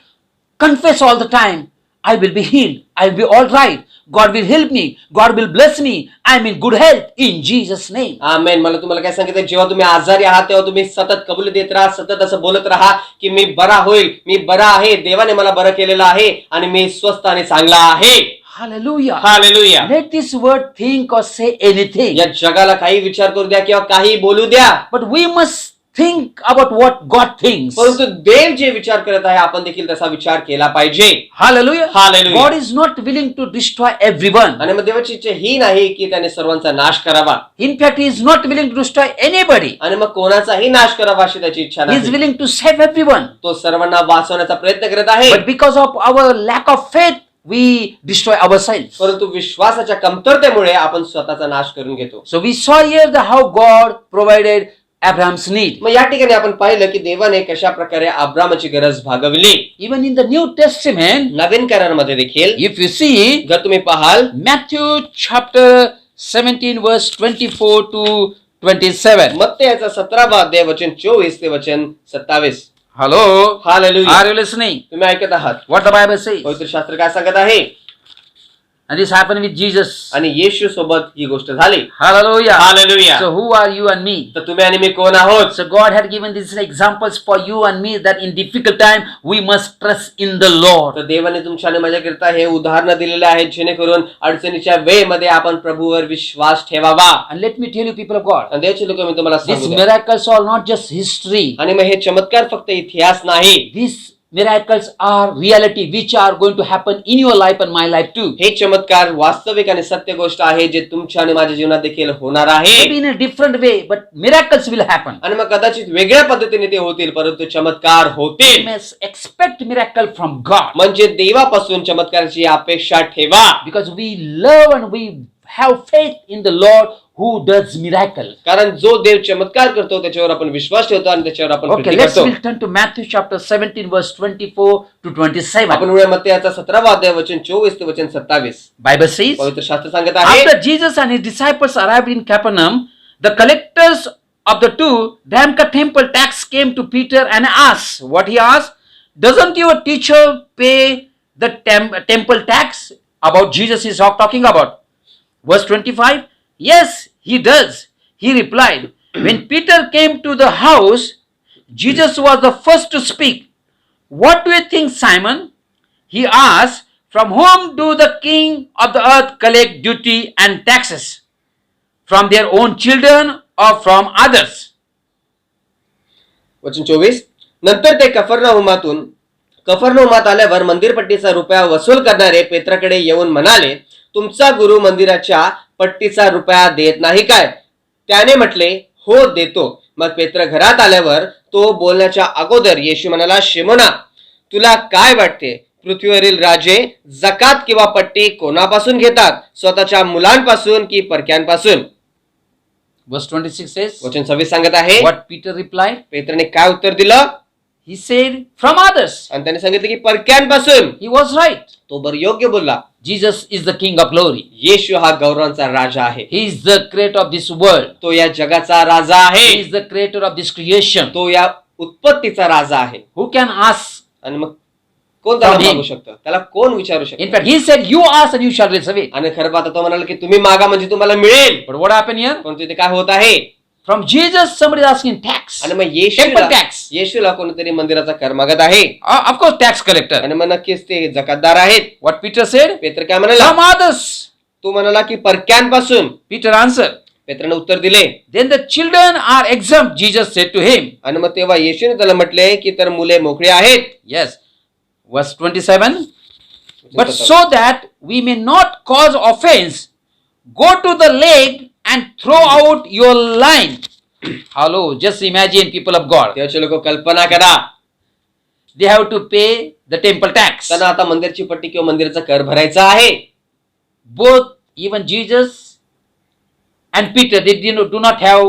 confess all the time. I will be healed. I will be all right. God will help me. God will bless me. I am in good health in Jesus' name. आमेन. मला तुम्हाला काय सांगितलं, जेव्हा तुम्ही आजारी आहात तेव्हा तुम्ही सतत कबूल देत राहा, सतत असं बोलत राहा की मी बरा होईल, मी बरा आहे, देवाने मला बरं केलेलं आहे आणि मी स्वस्थ आणि चांगला आहे. Hallelujah. Hallelujah. Let this word think or say anything. या जगाला काही विचार करू द्या किंवा काही बोलू द्या, But we must think about what God thinks. परंतु देव जे विचार करत आहे, आपण देखील तसा विचार केला पाहिजे. Hallelujah. Hallelujah. God is not willing to destroy everyone. आणि मग देवाची इच्छा ही नाही की त्याने सर्वांचा नाश करावा, In fact, He is not willing to destroy anybody. आणि मग कोणाचाही नाश करावा अशी त्याची इच्छा He is नाही. willing to save everyone. तो सर्वांना वाचवण्याचा प्रयत्न करत आहे, But because of our lack of faith, we destroy ourselves. परंतु विश्वासाच्या कमतरतेमुळे आपण स्वतःचा नाश करून घेतो. So we saw here how God provided Abraham's need. मग या ठिकाणी आपण पाहिलं की देवाने कशा प्रकारे अब्रामाची गरज भागवली. Even in the New Testament, नवीन करारामध्ये देखील if you see जर तुम्ही पाहाल, Matthew chapter 17 verse 24 to 27. मत्तेयाचा 17वा अध्याय वचन 24 ते वचन 27. Hello. Hallelujah. Are you listening? तुम्ही ऐकत आहात. What the Bible says. पवित्र शास्त्र काय सांगत आहे? And this happened with Jesus. आणि येशू सोबत ही गोष्ट झाली. Hallelujah. Hallelujah. So who are you and me? तर तुम्ही आणि मी कोण आहोत? So God had given these examples for you and me that in difficult time we must trust in the Lord. तर देवाने तुमच्या आणि माझ्याकरिता हे उदाहरणं दिलेले आहेत, जेणेकरून अडचणीच्या वेळेमध्ये आपण प्रभूवर विश्वास ठेवावा. And let me tell you people of God, आणि देवाचे लोक, मी तुम्हाला these सांगू द्या. miracles are not just history. आणि मग हे चमत्कार फक्त इतिहास नाही, These miracles are reality which are going to happen in your life and my life too. हे चमत्कार वास्तविक आणि सत्य गोष्ट आहे, जे तुमच्या आणि माझ्या जीवनात देखील होणार आहे. Maybe in a different way, but miracles will happen. आणि मग कदाचित वेगळ्या पद्धतीने ते होतील, परंतु चमत्कार We होतील. must expect miracle from God म्हणजे देवापासून चमत्काराची अपेक्षा ठेवा. because we love and we have faith in the Lord who does miracle. कारण जो देव चमत्कार करतो त्याच्यावर आपण विश्वास ठेवतो आणि त्याच्यावर आपण Okay, प्रीती let's करतो. we'll turn to Matthew chapter 17 verse 24 to 27. आपण वळूया मत्तेयाचा 17वा अध्याय वचन 24 ते वचन 27. Bible says, पवित्र शास्त्र सांगत आहे, after Jesus and his disciples arrived in Capernaum, the collectors of the two damn temple tax came to Peter and asked, what he asked, doesn't your teacher pay the temple tax? About Jesus is talking about. Verse 25, yes, he does. He replied, when Peter came to the house, Jesus was the first to speak. What do you think, Simon? He asked, from whom do the king of the earth collect duty and taxes? From their own children or from others? वचन 24, नंतर ते कफरनहुमात आल्यावर मंदिरपट्टीचा रुपया वसूल करणारे पेत्राकडे येऊन म्हणाले, तुमचा गुरु मंदिराच्या पट्टीचा रुपया देत नाही काय? त्याने म्हटले, हो देतो. मग पेत्र घरात आल्यावर तो बोलण्याच्या अगोदर येशू म्हणाला, शिमोना, तुला काय वाटते? पृथ्वीवरील राजे जकात किंवा पट्टी कोणापासून घेतात? स्वतःच्या मुलांपासून की परक्यांपासून? Verse 26 says, वचन 26 सांगत आहे, what Peter replied? पेत्राने काय उत्तर दिलं? He said, from others. आणि त्याने सांगितलं की परक्यांपासून. He was right. तो बर योग्य बोलला. Jesus is the King of glory. येशू हा गौरवांचा राजा आहे. He is the creator of this world. तो या जगाचा राजा He आहे. is the creator of this creation. तो या उत्पत्तीचा राजा आहे. Who can ask? आणि मग कोण त्याला From him. मागू शकतं? त्याला कोण विचारू In शकतं? fact, he said, you ask and you shall receive. आणि खरं पाहता तो म्हणाला की तुम्ही मागा म्हणजे तुम्हाला मिळेल. But what happened here? पण तिथे काय होत आहे? From Jesus, somebody is asking tax. आणि मग Temple tax. येशूला कोणीतरी मंदिराचा कर मागत आहे. Of course, tax collector. आणि मग नक्कीच ते जकातदार आहेत. What Peter said? पेत्र काय म्हणाला? From others. तू म्हणाला की परक्यांपासून. Peter answered. पेत्राने उत्तर दिले. Then the children are exempt, Jesus said to him. आणि मग तेव्हा येशूने त्याला म्हटले की तर मुले मोकळी आहेत. Yes. Verse 27. But so that we may not cause offense, go to the lake and throw out your line. Hello, just imagine, people of God. देवाचे लोक कल्पना करा. They have to pay the temple tax. त्यांना आता मंदिरची पट्टी किंवा मंदिराचा कर भरायचा आहे. Both, even Jesus and Peter, they do not have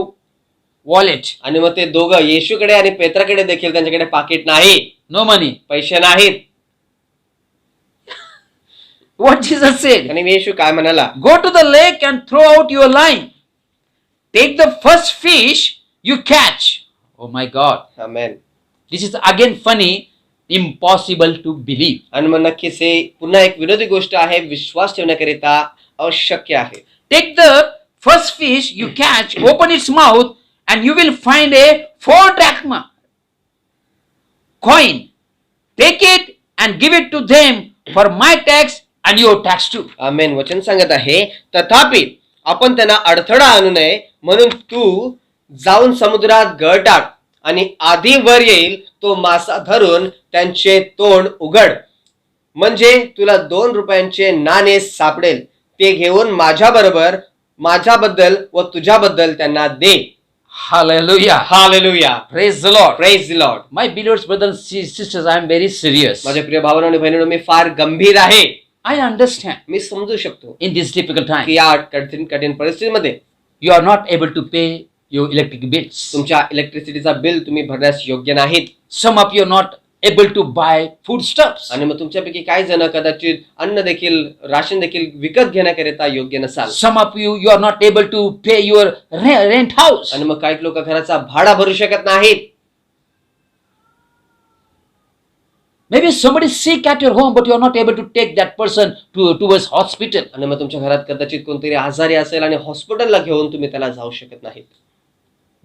wallet. आणि मग ते दोघं येशूकडे आणि पेत्राकडे देखील त्यांच्याकडे पाकिट नाही, No money. पैसे नाहीत. What Jesus said? आणि येशू काय म्हणाला? Go to the lake and throw out your line. Take the first fish you catch. Oh my God. Amen. This is again funny, impossible to believe. आणि मग नक्कीच हे पुन्हा एक विनोदी गोष्ट आहे, विश्वास ठेवण्याकरिता अशक्य आहे. Take the first fish you catch, open its mouth, and you will find a 4 drachma coin. Take it and give it to them for my tax and your tax too. आमेन. वचन सांगत आहे, तथापि आपण त्यांना अडथळा आणू नये म्हणून तू जाऊन समुद्रात गळ टाक आणि आधी वर येईल तो मासा धरून त्यांचे तोंड उघड, म्हणजे तुला 2 रुपयांचे नाणे सापडेल. ते घेऊन माझ्याबद्दल व तुझ्याबद्दल त्यांना दे. Hallelujah. Hallelujah. Praise the Lord. Praise the Lord. My beloved brothers and sisters, I am very serious. माझ्या प्रिय भावांनो आणि बहिणींनो, मी फार गंभीर आहे. I understand मी समजू शकतो in this difficult time की या कठीण परिस्थितीमध्ये you are not able to pay your electric bills. तुमच्या इलेक्ट्रिसिटीचा बिल तुम्ही भरण्यास योग्य नाहीत. Some of you are not able to buy foodstuffs. आणि मग तुमच्यापैकी काही जण कदाचित अन्न देखील राशन देखील विकत घेण्याकरिता योग्य नसाल. Some of you are not able to pay your rent house. आणि मग काही लोक घराचा भाडा भरू शकत नाहीत. Maybe somebody is sick at your home, but you are not able to take that person towards hospital. आणि मग तुमच्या घरात कदाचित कोणतरी आजारी असेल आणि हॉस्पिटलला घेऊन तुम्ही त्याला जाऊ शकत नाहीत.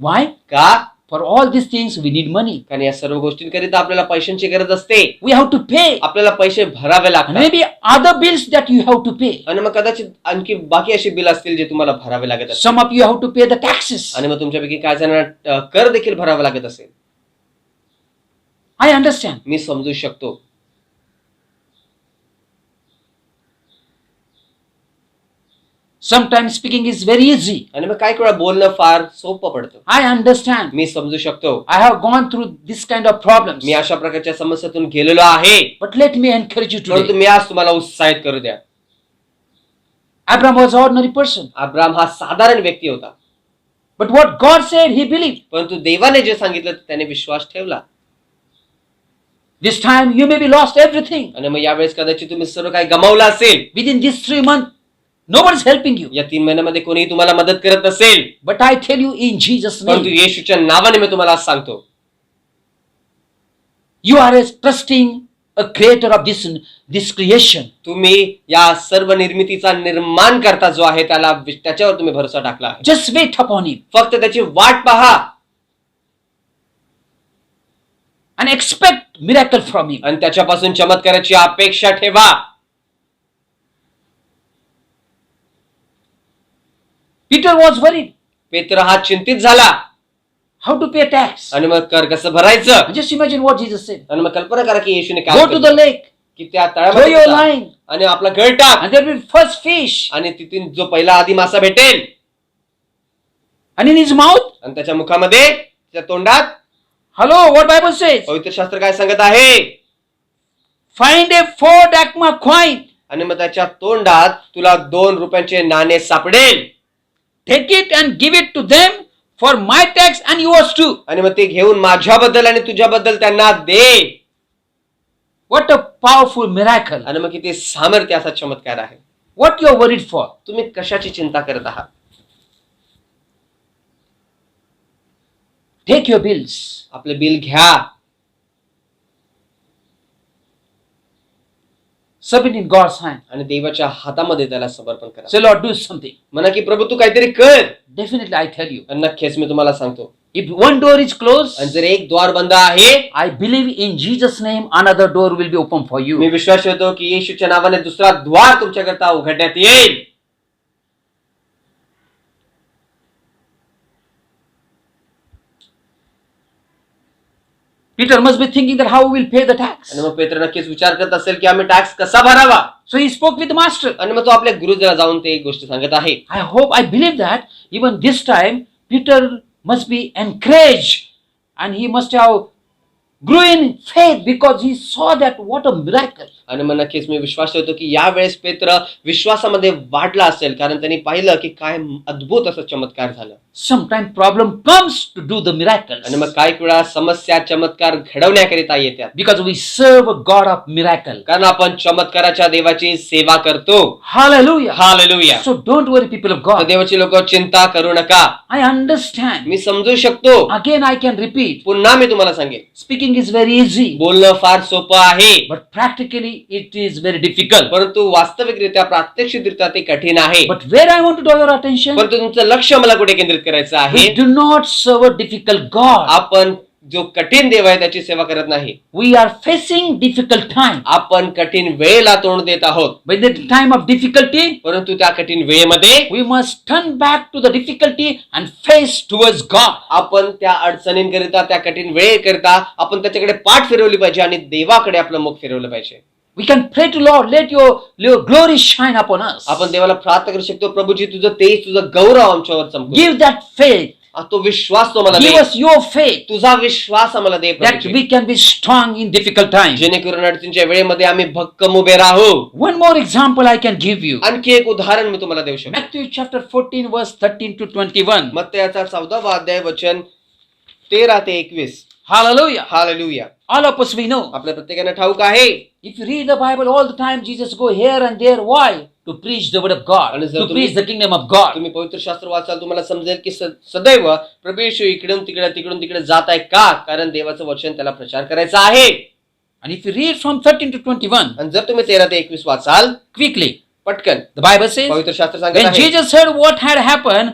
Why? का? For all these things, we need money. कारण या सर्व गोष्टींकरिता आपल्याला पैशांची गरज असते. We have to pay. आपल्याला पैसे भरावे And लागतात. maybe other bills that you have to pay. आणि मग कदाचित आणखी बाकी अशी बिल असतील जे तुम्हाला भरावे लागत असतील. Some of you have to pay the taxes. आणि मग तुमच्यापैकी काही जणांना कर देखील भरावा लागत असेल. I understand. मी समजू शकतो. Sometimes speaking is very easy. आणि मग काही वेळा बोलणं फार सोपं पडतं. I understand. मी समजू शकतो. I have gone through this kind of problems. मी अशा प्रकारच्या समस्यातून गेलेलो आहे. But let me encourage you परंतु today. मी आज तुम्हाला उत्साहित करू द्या. Abraham was an ordinary person. Abram हा साधारण व्यक्ती होता, But what God said, he believed. परंतु देवाने जे सांगितलं त्याने विश्वास ठेवला. This time you may be lost everything. आणि मग यावेळेस कदाचित तुम्ही सर्व काही गमावलं असेल. Within these 3 months, nobody's helping you. या 3 महिन्यामध्ये कोणीही तुम्हाला मदत करत नसेल, But I tell you in Jesus' परंतु name, येशूच्या नावाने मी तुम्हाला आज सांगतो, you are as trusting a creator of this creation. तुम्ही या सर्व निर्मितीचा निर्माण करता जो आहे त्याच्यावर तुम्ही भरोसा टाकला आहे. Just wait upon him फक्त त्याची वाट पहा and expect miracle from him. आणि त्याच्यापासून चमत्काराची अपेक्षा ठेवा. Peter was worried. पेत्र हा चिंतित झाला, How to pay tax? आणि मग कर कसं भरायचं. Just imagine what Jesus said. आणि मग कल्पना करा की येशूने काय Go to the केलं, lake, की त्या throw तळ्यामध्ये your जा line, आणि आपला गळ टाक and there will be first fish. आणि तिथून जो पहिला आधी मासा भेटेल And in his mouth, आणि त्याच्या मुखामध्ये त्याच्या तोंडात hello, what Bible says? पवित्र शास्त्र काय सांगत आहे, Find a 4 drachma coin. आणि मग त्याच्या तोंडात तुला 2 रुपयांचे नाणे सापडेल. Take it and give it to them for my tax and yours too. आणि मग ते घेऊन माझ्याबद्दल आणि तुझ्याबद्दल त्यांना दे. What a powerful miracle. आणि मग किती सामर्थ्य असा चमत्कार आहे. What you are worried for? तुम्ही कशाची चिंता करत आहात. Take your bills. आपले बिल घ्या, Submit in God's hand. आणि देवाच्या हातामध्ये त्याला समर्पण करा. Say, Lord, do something. म्हणा की प्रभू तू काहीतरी कर. Definitely, I tell you. आणि नक्कीच मी तुम्हाला सांगतो, If one door is closed, आणि जर एक द्वार बंद आहे, I believe in Jesus' name, another door will be open for me you. विश्वास ठेवतो की येशूच्या नावाने दुसरा द्वार तुमच्याकरता उघडण्यात येईल. Peter must be thinking that how we will pay the tax. आणि मग पेत्र नक्कीच विचार करत असेल की आम्ही टॅक्स कसा भरावा. So he spoke with the master. आणि मग तो आपल्या गुरुजला जाऊन ते एक गोष्ट सांगत आहे. I hope, I believe that even this time, Peter must be encouraged and he must have grew in faith because he saw that what a miracle. आणि मग नक्कीच मी विश्वास ठेवतो की यावेळेस पेत्र विश्वासामध्ये वाढला असेल, कारण त्यांनी पाहिलं की काय अद्भुत असं चमत्कार झालं. Sometimes problem comes to do the miracles आणि मग काही वेळा समस्या चमत्कार घडवण्याकरिता येतात, because we serve a God of miracle. कारण आपण चमत्काराच्या देवाची सेवा करतो. Hallelujah. Hallelujah. So don't worry, people of तर God. देवाची लोक चिंता करू नका. I understand. मी समजू शकतो. Again, I can repeat. पुन्हा मी तुम्हाला सांगेन, Speaking is very easy, बोलणं फार सोपं आहे, but practically it is very difficult. परंतु वास्तविकरित्या प्रात्यक्षिकरित्या ते कठीण आहे. But where I want to draw your attention, परंतु तुमचं लक्ष मला कुठे केंद्रित करायचं आहे, we do not serve a difficult God. आपण जो कठीण देव आहे त्याची सेवा करत नाही. We are facing difficult time. आपण कठीण वेळेला तोंड देत आहोत, By the time of difficulty, परंतु त्या कठीण वेळेमध्ये we must turn back to the difficulty and face towards God. आपण त्या अडचणींकरिता, त्या कठीण वेळेकरिता आपण त्याच्याकडे पाठ फिरवली पाहिजे आणि देवाकडे आपलं मुख फिरवलं पाहिजे. We can pray to Lord, let your glory shine upon us. आपण देवाला प्रार्थना करू शकतो, प्रभूजी तुझं तेज, तुझं गौरव आमच्यावर चमकू. Give that faith. तो विश्वास तो मला Give they, us your faith तुझा विश्वास आम्हाला दे that Prabhuji. we can be strong in difficult times. जेणेकरून अडचणीच्या वेळेमध्ये आम्ही भक्कम उभे राहू. One more example I can give you. आणखी एक उदाहरण मी तुम्हाला देऊ शकतो. Matthew chapter 14 verse 13 to 21. मत्तयाचा 14वा अध्याय वचन 13 ते 21. Hallelujah. Hallelujah. All of us we know. आपल्या प्रत्येकाने ठाऊक आहे, If you read the Bible all the time, Jesus go here and there. Why? To preach the word of God. And To preach the kingdom of God. तुम्ही पवित्र शास्त्र वाचाल तुम्हाला समजेल की सदैव प्रभू येशू इकडून तिकडे जात आहे का, कारण देवाचं वचन त्याला प्रचार करायचा आहे. And if you read from 13 to 21, आणि जर तुम्ही 13 ते 21 वाचाल quickly, पटकन, the Bible says, पवित्र शास्त्र सांगत when आहे, Jesus heard what had happened,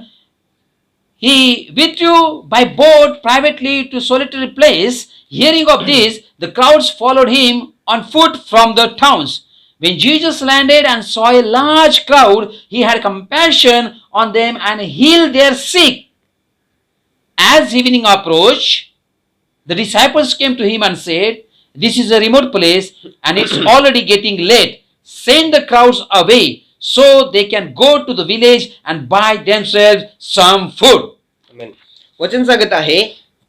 he withdrew by boat privately to solitary place. Hearing of this, the crowds followed him on foot from the towns. When Jesus landed and saw a large crowd, he had compassion on them and healed their sick. As evening approached, the disciples came to him and said, "This is a remote place and it's already getting late. Send the crowds away so they can go to the village and buy themselves some food." आमेन. वचन सांगत आहे,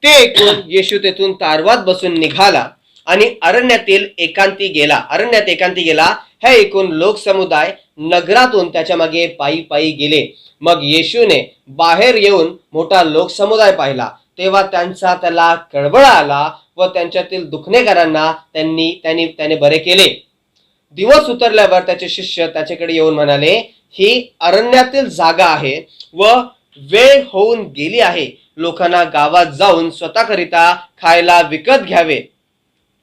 ते ऐकून येशू तेथून तारवात बसून निघाला आणि अरण्यात एकांती गेला. हे ऐकून लोकसमुदाय नगरातून त्याच्या मागे पायी पायी गेले. मग येशूने बाहेर येऊन मोठा लोकसमुदाय पाहिला, तेव्हा त्याला कळवळा आला व त्यांच्यातील दुखणेकरांना त्याने बरे केले. दिवस उतरल्यावर त्याचे शिष्य त्याच्याकडे येऊन म्हणाले, ही अरण्यातील जागा आहे व वेळ होऊन गेली आहे. लोकांना गावात जाऊन स्वतःकरिता खायला विकत घ्यावे.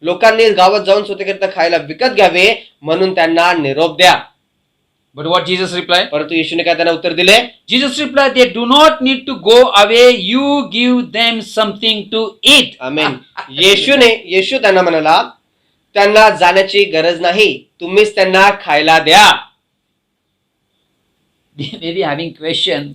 लोकांनी गावात जाऊन स्वतःकरिता खायला विकत घ्यावे म्हणून त्यांना निरोप द्या. But what Jesus replied? परंतु येशूने काय त्यांना उत्तर दिले? Jesus replied, they do not need to go away. You give them something to eat. आमेन. येशू त्यांना म्हणाला, त्यांना जाण्याची गरज नाही, तुम्हीच त्यांना खायला द्या. They may be having question,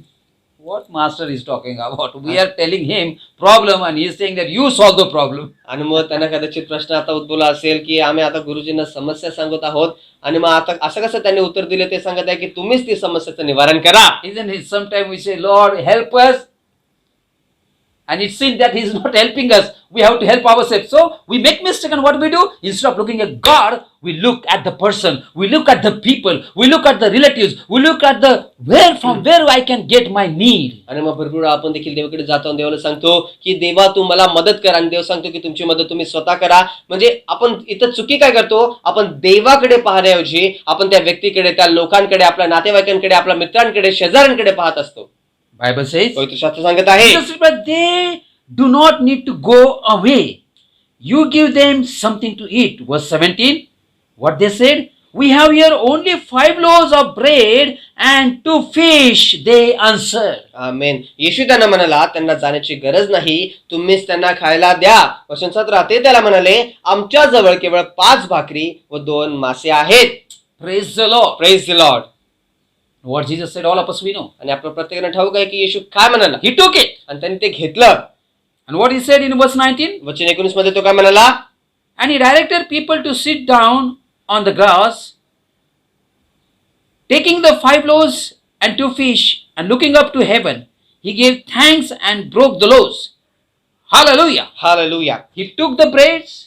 what master is talking about? We are telling him problem and he is saying that you solve the problem. आणि मग त्यांना कदाचित प्रश्न आता उद्भवला असेल की आम्ही आता गुरुजींना समस्या सांगत आहोत आणि मग आता असं कसं त्यांनी उत्तर दिले ते सांगत आहे की तुम्हीच ती समस्याचं निवारण करा. Isn't it? Sometimes we say, Lord, help us. And it seems that he is not helping us. We have to help ourselves. So we make mistake, and what we do? Instead of looking at God, we look at the person. We look at the people. We look at the relatives. We look at the from where I can get my need. आणि मग भरपूर आपण देखील देवाकडे जातो आणि देवाला सांगतो की देवा तू मला मदत कर, आणि देव सांगतो की तुमची मदत तुम्ही स्वतः करा. म्हणजे आपण इथं चुकी काय करतो? आपण देवाकडे पाहण्याऐवजी आपण त्या व्यक्तीकडे, त्या लोकांकडे, आपल्या नातेवाईकांकडे, आपल्या मित्रांकडे, शेजाऱ्यांकडे पाहत असतो. Bible says, पवित्र शास्त्र सांगत आहे, but they do not need to go away. You give them something to eat. Verse 17, what they said? We have here only 5 loaves of bread and 2 fish, they answered. आमेन. येशू त्यांना म्हणाला, त्यांना जाण्याची गरज नाही, तुम्हीच त्यांना खायला द्या. वचन 17, ते त्याला म्हणाले, आमच्या जवळ केवळ 5 भाकरी व 2 मासे आहेत. Praise the Lord. Praise the Lord. What Jesus said, all of us we know. आणि आपल्या प्रत्येकाने ठाऊक आहे की येशू काय म्हणाला, He took it. आणि त्यांनी ते घेतलं. And what he said in verse 19? वचन 19 मध्ये तो काय म्हणाला? And he directed people to sit down on the grass, taking the 5 loaves and 2 fish, and looking up to heaven, he gave thanks and broke the loaves. Hallelujah. Hallelujah. He took the breads,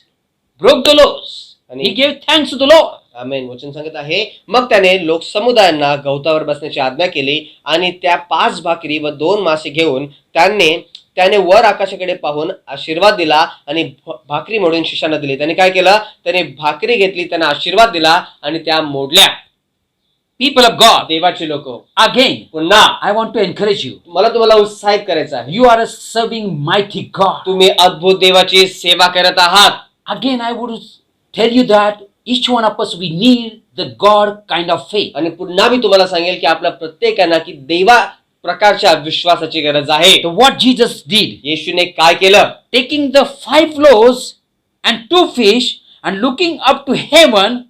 broke the loaves, and he gave thanks to the Lord. आमेन. वचन सांगत आहे, मग त्याने लोकसमुदायांना गवतावर बसण्याची आज्ञा केली आणि त्या 5 भाकरी व 2 मासे घेऊन त्याने वर आकाशाकडे पाहून आशीर्वाद दिला आणि भाकरी मोडून शिष्यांना दिली. त्याने काय केलं? त्याने भाकरी घेतली, त्यांना आशीर्वाद दिला आणि त्या मोडल्या. People of God, देवाची लोक, again, पुन्हा I want to encourage you. मला तुम्हाला उत्साहित करायचं आहे. You are serving mighty God. तुम्ही अद्भुत देवाची सेवा करत आहात. Again, I would tell you that each one of us, we need the God kind of faith. आणि पुन्हा मी तुम्हाला सांगेल की आपल्या प्रत्येकांना की देवा प्रकारच्या विश्वासाची गरज आहे. So what Jesus did, येशूने काय केलं? taking the 5 loaves and 2 fish and looking up to heaven,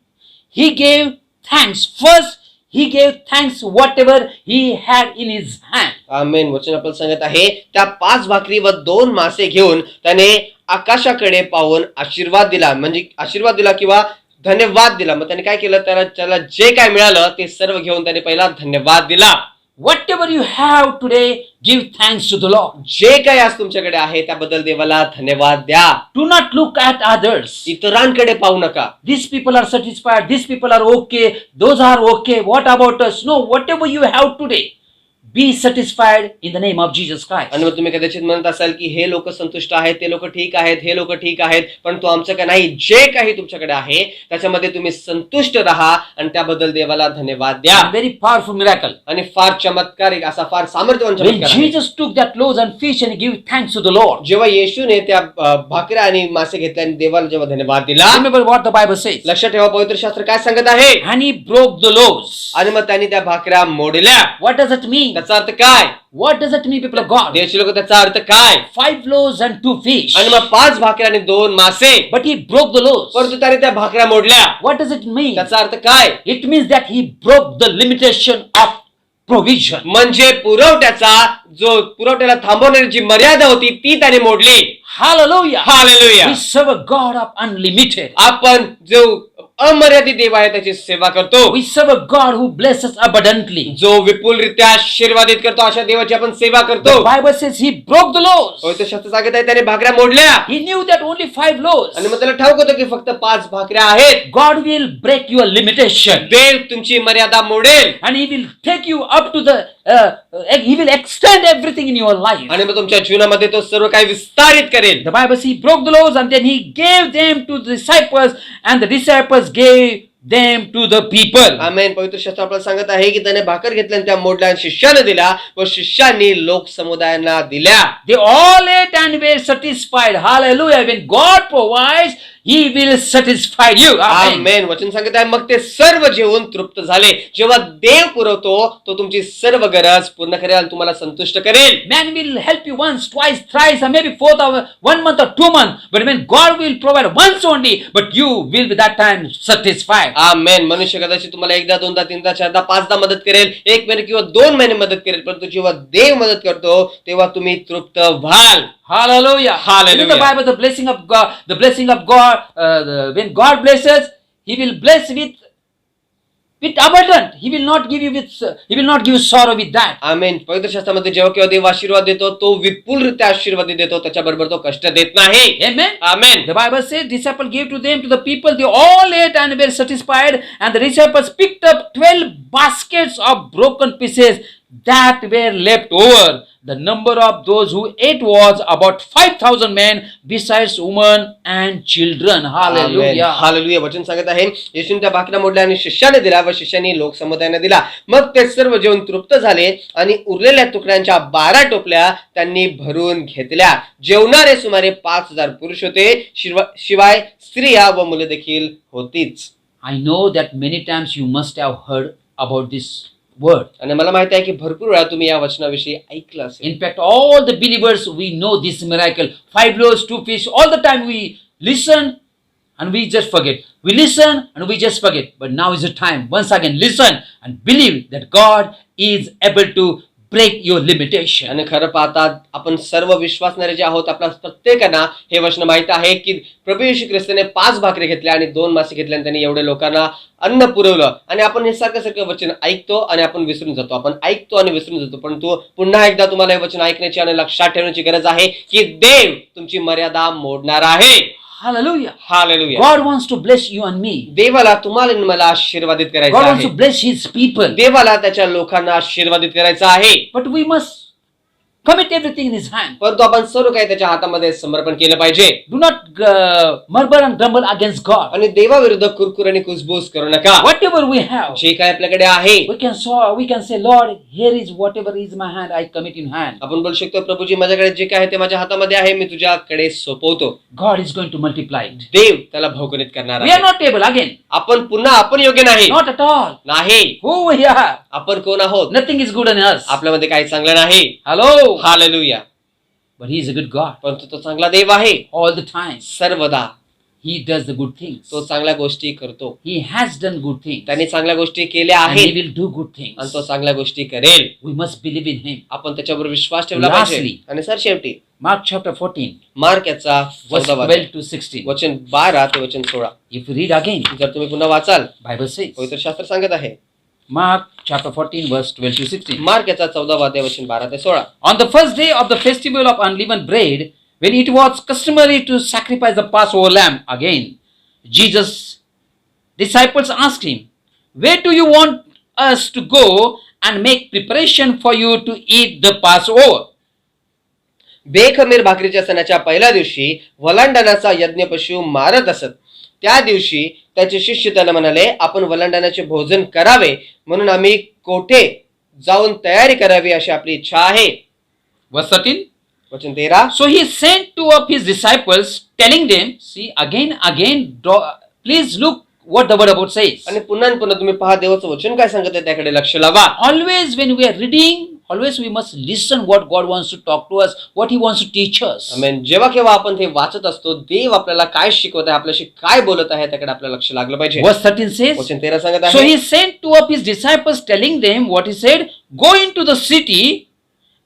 he gave thanks. First, he gave thanks whatever he had in his hand. आमेन. वचन आपल्याला सांगत आहे, त्या 5 भाकरी व 2 मासे घेऊन त्याने आकाशाकडे पाहून आशीर्वाद दिला, म्हणजे आशीर्वाद दिला किंवा धन्यवाद दिला. मग त्याने काय केलं? त्याला जे काय मिळालं ते सर्व घेऊन त्याने पहिला धन्यवाद दिला. Whatever you have today, give thanks to the Lord. जे काही आज तुमच्याकडे आहे त्याबद्दल देवाला धन्यवाद द्या. Do not look at others. इतरांकडे पाहू नका. These people are satisfied. These people are okay. Those are okay. What about us? No, whatever you have today, be satisfied in the name of Jesus Christ. आणि मग तुम्ही कदाचित म्हणत असाल की हे लोक संतुष्ट आहेत, ते लोक ठीक आहेत, हे लोक ठीक आहेत, पण तो आमचं का नाही. जे काही तुमच्याकडे आहे त्याच्यामध्ये तुम्ही संतुष्ट राहा आणि त्याबद्दल देवाला धन्यवाद द्या. Very powerful miracle. आणि फार चमत्कारिक असा, फार सामर्थ्यवान When चमत्कार आहे. Jesus took that loaves and fish and he gave thanks to the Lord. जेव्हा येशूने त्या भाकऱ्या आणि मासे घेतले आणि देवाला जेव्हा धन्यवाद दिला, Remember what the Bible says. लक्षात ठेवा पवित्र शास्त्र काय सांगत आहे. And he broke the loaves. आणि मग त्यांनी त्या भाकऱ्या मोडल्या. What does it mean? त्याचा अर्थ काय? What does it mean, people of God? देवाचे लोक, त्याचा अर्थ काय? 5 loaves and 2 fish. आणि मग 5 भाकऱ्या आणि 2 मासे. But he broke the loaves. परंतु त्याने त्या भाकऱ्या मोडल्या. What does it mean? त्याचा अर्थ काय? It means that he broke the limitation of provision. म्हणजे पुरवठ्याला थांबवण्याची जी मर्यादा होती ती त्याने मोडली. Hallelujah. Hallelujah. We serve a God of unlimited. आपण जो अमर्यादित देव आहे त्याची सेवा करतो. We serve a God who blesses abundantly. जो विपुलरित्या आशीर्वादित करतो अशा देवाची आपण सेवा The करतो. Bible says he broke the laws. पवित्र शास्त्र सांगत आहे त्याने भाकऱ्या मोडल्या He knew that only 5 laws. आणि मग त्याला ठाऊक होतं की फक्त 5 भाकऱ्या आहेत. God will break your limitation. देव तुमची मर्यादा model And he will take you up to the, he will extend everything in your life. आणि मग तुमच्या जीवनामध्ये तो सर्व काही विस्तारित करेल. The Bible says he broke the laws and then he gave them to the disciples and the disciples gave them to the people. आमेन. पवित्र शास्त्र आपल्याला सांगत आहे की त्याने भाकर घेतल्या आणि त्या मोडल्या आणि शिष्याने दिल्या व शिष्यांनी लोक समुदायांना दिल्या. They all ate and were satisfied. Hallelujah. When God provides, he will satisfy you. Amen. आमेन. वचन सांगत आहे मग ते सर्व जेवून तृप्त झाले. जेव्हा देव पुरवतो तो तुमची सर्व गरज पूर्ण करेल आणि तुम्हाला संतुष्ट करेल. Man will help you once, twice, thrice, or maybe 4th or 1 month or 2 months. But when God will provide once only, but you will be that time satisfied. आमेन. मनुष्य कदाचित तुम्हाला एकदा, दोनदा, तीनदा, चारदा, पाचदा मदत करेल, 1 महिने किंवा 2 महिने मदत करेल, परंतु जेव्हा देव मदत करतो तेव्हा तुम्ही तृप्त व्हाल. Hallelujah. Hallelujah. In the Bible, the blessing of God, when God blesses, he will bless with abundant. He will not give you sorrow with that. आमेन. पवित्र शास्त्रामध्ये जेव्हा केव्हा देव आशीर्वाद देतो तो विपुलरित्या आशीर्वाद देतो, त्याच्याबरोबर तो कष्ट देत नाही. Amen. Amen. The Bible says, disciples gave to them, to the people, they all ate and were satisfied, and the disciples picked up 12 baskets of broken pieces that were left over. The number of those who ate was about 5,000 men, besides women and children. Hallelujah. Hallelujah. वचन सांगत आहे येशूने त्या भाकऱ्या मोडल्या आणि शिष्याने दिल्या व शिष्यांनी लोक समुदायांना दिला. मग ते सर्व जेवण तृप्त झाले आणि उरलेल्या तुकड्यांच्या 12 टोपल्या त्यांनी भरून घेतल्या. जेवणारे सुमारे 5,000 पुरुष होते, शिवाय स्त्रिया व मुले देखील होतीच. I know that many times you must have heard about this word. आणि मला माहिती आहे की भरपूर वेळा तुम्ही या वचनाविषयी ऐकलं असेल. In fact, all the believers, we know this miracle. 5 loaves, 2 fish. All the time we listen and we just forget. We listen and we just forget. But now is the time. Once again, listen and believe that God is able to break your limitation. आणि खरं पाहता आपण सर्व विश्वासणारे जे आहोत आपल्या प्रत्येकांना हे वचन माहित आहे की प्रभू येशू ख्रिस्ताने 5 भाकरी घेतल्या आणि 2 मासे घेतले आणि त्यांनी एवढे लोकांना अन्न पुरवलं. आणि आपण हे सारखं वचन ऐकतो आणि आपण विसरून जातो. आपण ऐकतो आणि विसरून जातो. परंतु पुन्हा एकदा तुम्हाला हे वचन ऐकण्याची आणि लक्षात ठेवण्याची गरज आहे की देव तुमची मर्यादा मोडणार आहे. Hallelujah. Hallelujah. God wants to bless you and me. देवाला तुम्हाला आणि मला आशीर्वादित करायचं God wants आहे. to bless his people. देवाला त्याच्या लोकांना आशीर्वादित करायचं आहे. But we must commit everything in his hand. परंतु आपण सर्व काही त्याच्या हातामध्ये समर्पण केलं पाहिजे. Do not murmur and grumble against God. आणि देवाविरुद्ध कुरकुर आणि कुसबूस करू नका. Whatever we have, जे काय आपल्याकडे आहे we can say, Lord, here is whatever is my hand, I commit in hand. आपण बोलू शकतो प्रभूजी माझ्याकडे जे काय आहे ते माझ्या हातामध्ये आहे, मी तुझ्याकडे सोपवतो. God is going to multiply it. देव त्याला भौगोलित करणार We are आहे. not able again. आपण योग्य नाही. Not at all. नाही. Who we are? आपण कोण आहोत? Nothing is good in us. आपल्यामध्ये काही चांगलं नाही. Hello. Hallelujah. But he is a good God. परंतु तो चांगला देव आहे. All the time. सर्वदा He does the good things. तो चांगल्या गोष्टी करतो. He has done good things. त्याने चांगल्या गोष्टी केल्या And he आहेत will do good आणि things. तो चांगल्या गोष्टी करेल. We must believe in him. आपण त्याच्यावर विश्वास ठेवला Lastly. पाहिजे. आणि सर शेवटी Mark chapter 14, मार्क याचा verse 14 12 to 16. वचन 12 ते वचन 16. If you read again, जर तुम्ही पुन्हा वाचाल Bible says, पवित्र शास्त्र सांगत आहे Mark chapter 14, verse 12 to 16. Mark याचा 14 वचन 12 ते 16. On the first day of the festival of unleavened bread, when it was customary to sacrifice the Passover lamb again, Jesus' disciples asked him, "Where do you want us to go and make preparation for you to eat the Passover?" बेखमीर भाकरीच्या सणाच्या पहिल्या दिवशी वलांडणाचा यज्ञ पशु मारत असत. त्या दिवशी त्याचे शिष्य त्याला म्हणाले, आपण वलांडणाचे भोजन करावे म्हणून आम्ही कोठे जाऊन तयारी करावी अशी आपली इच्छा आहे. Verse 13. वचन 13. So he sent 2 of his disciples, telling them, see, again, please look what the word about says. आणि पुन्हा तुम्ही पहा देवाचं वचन काय सांगत आहे त्याकडे लक्ष लावा. Always when we are reading, always we must listen what God wants to talk to us, what he wants to teach us. आमेन. जेव्हा केव्हा आपण ते वाचत असतो देव आपल्याला काय शिकवत आहे, आपल्याशी काय बोलत आहे त्याकडे आपलं लक्ष लागलं पाहिजे. Verse 13 says, वचन 13 सांगत so आहे. he sent 2 of his disciples, telling them what he said, go into the city,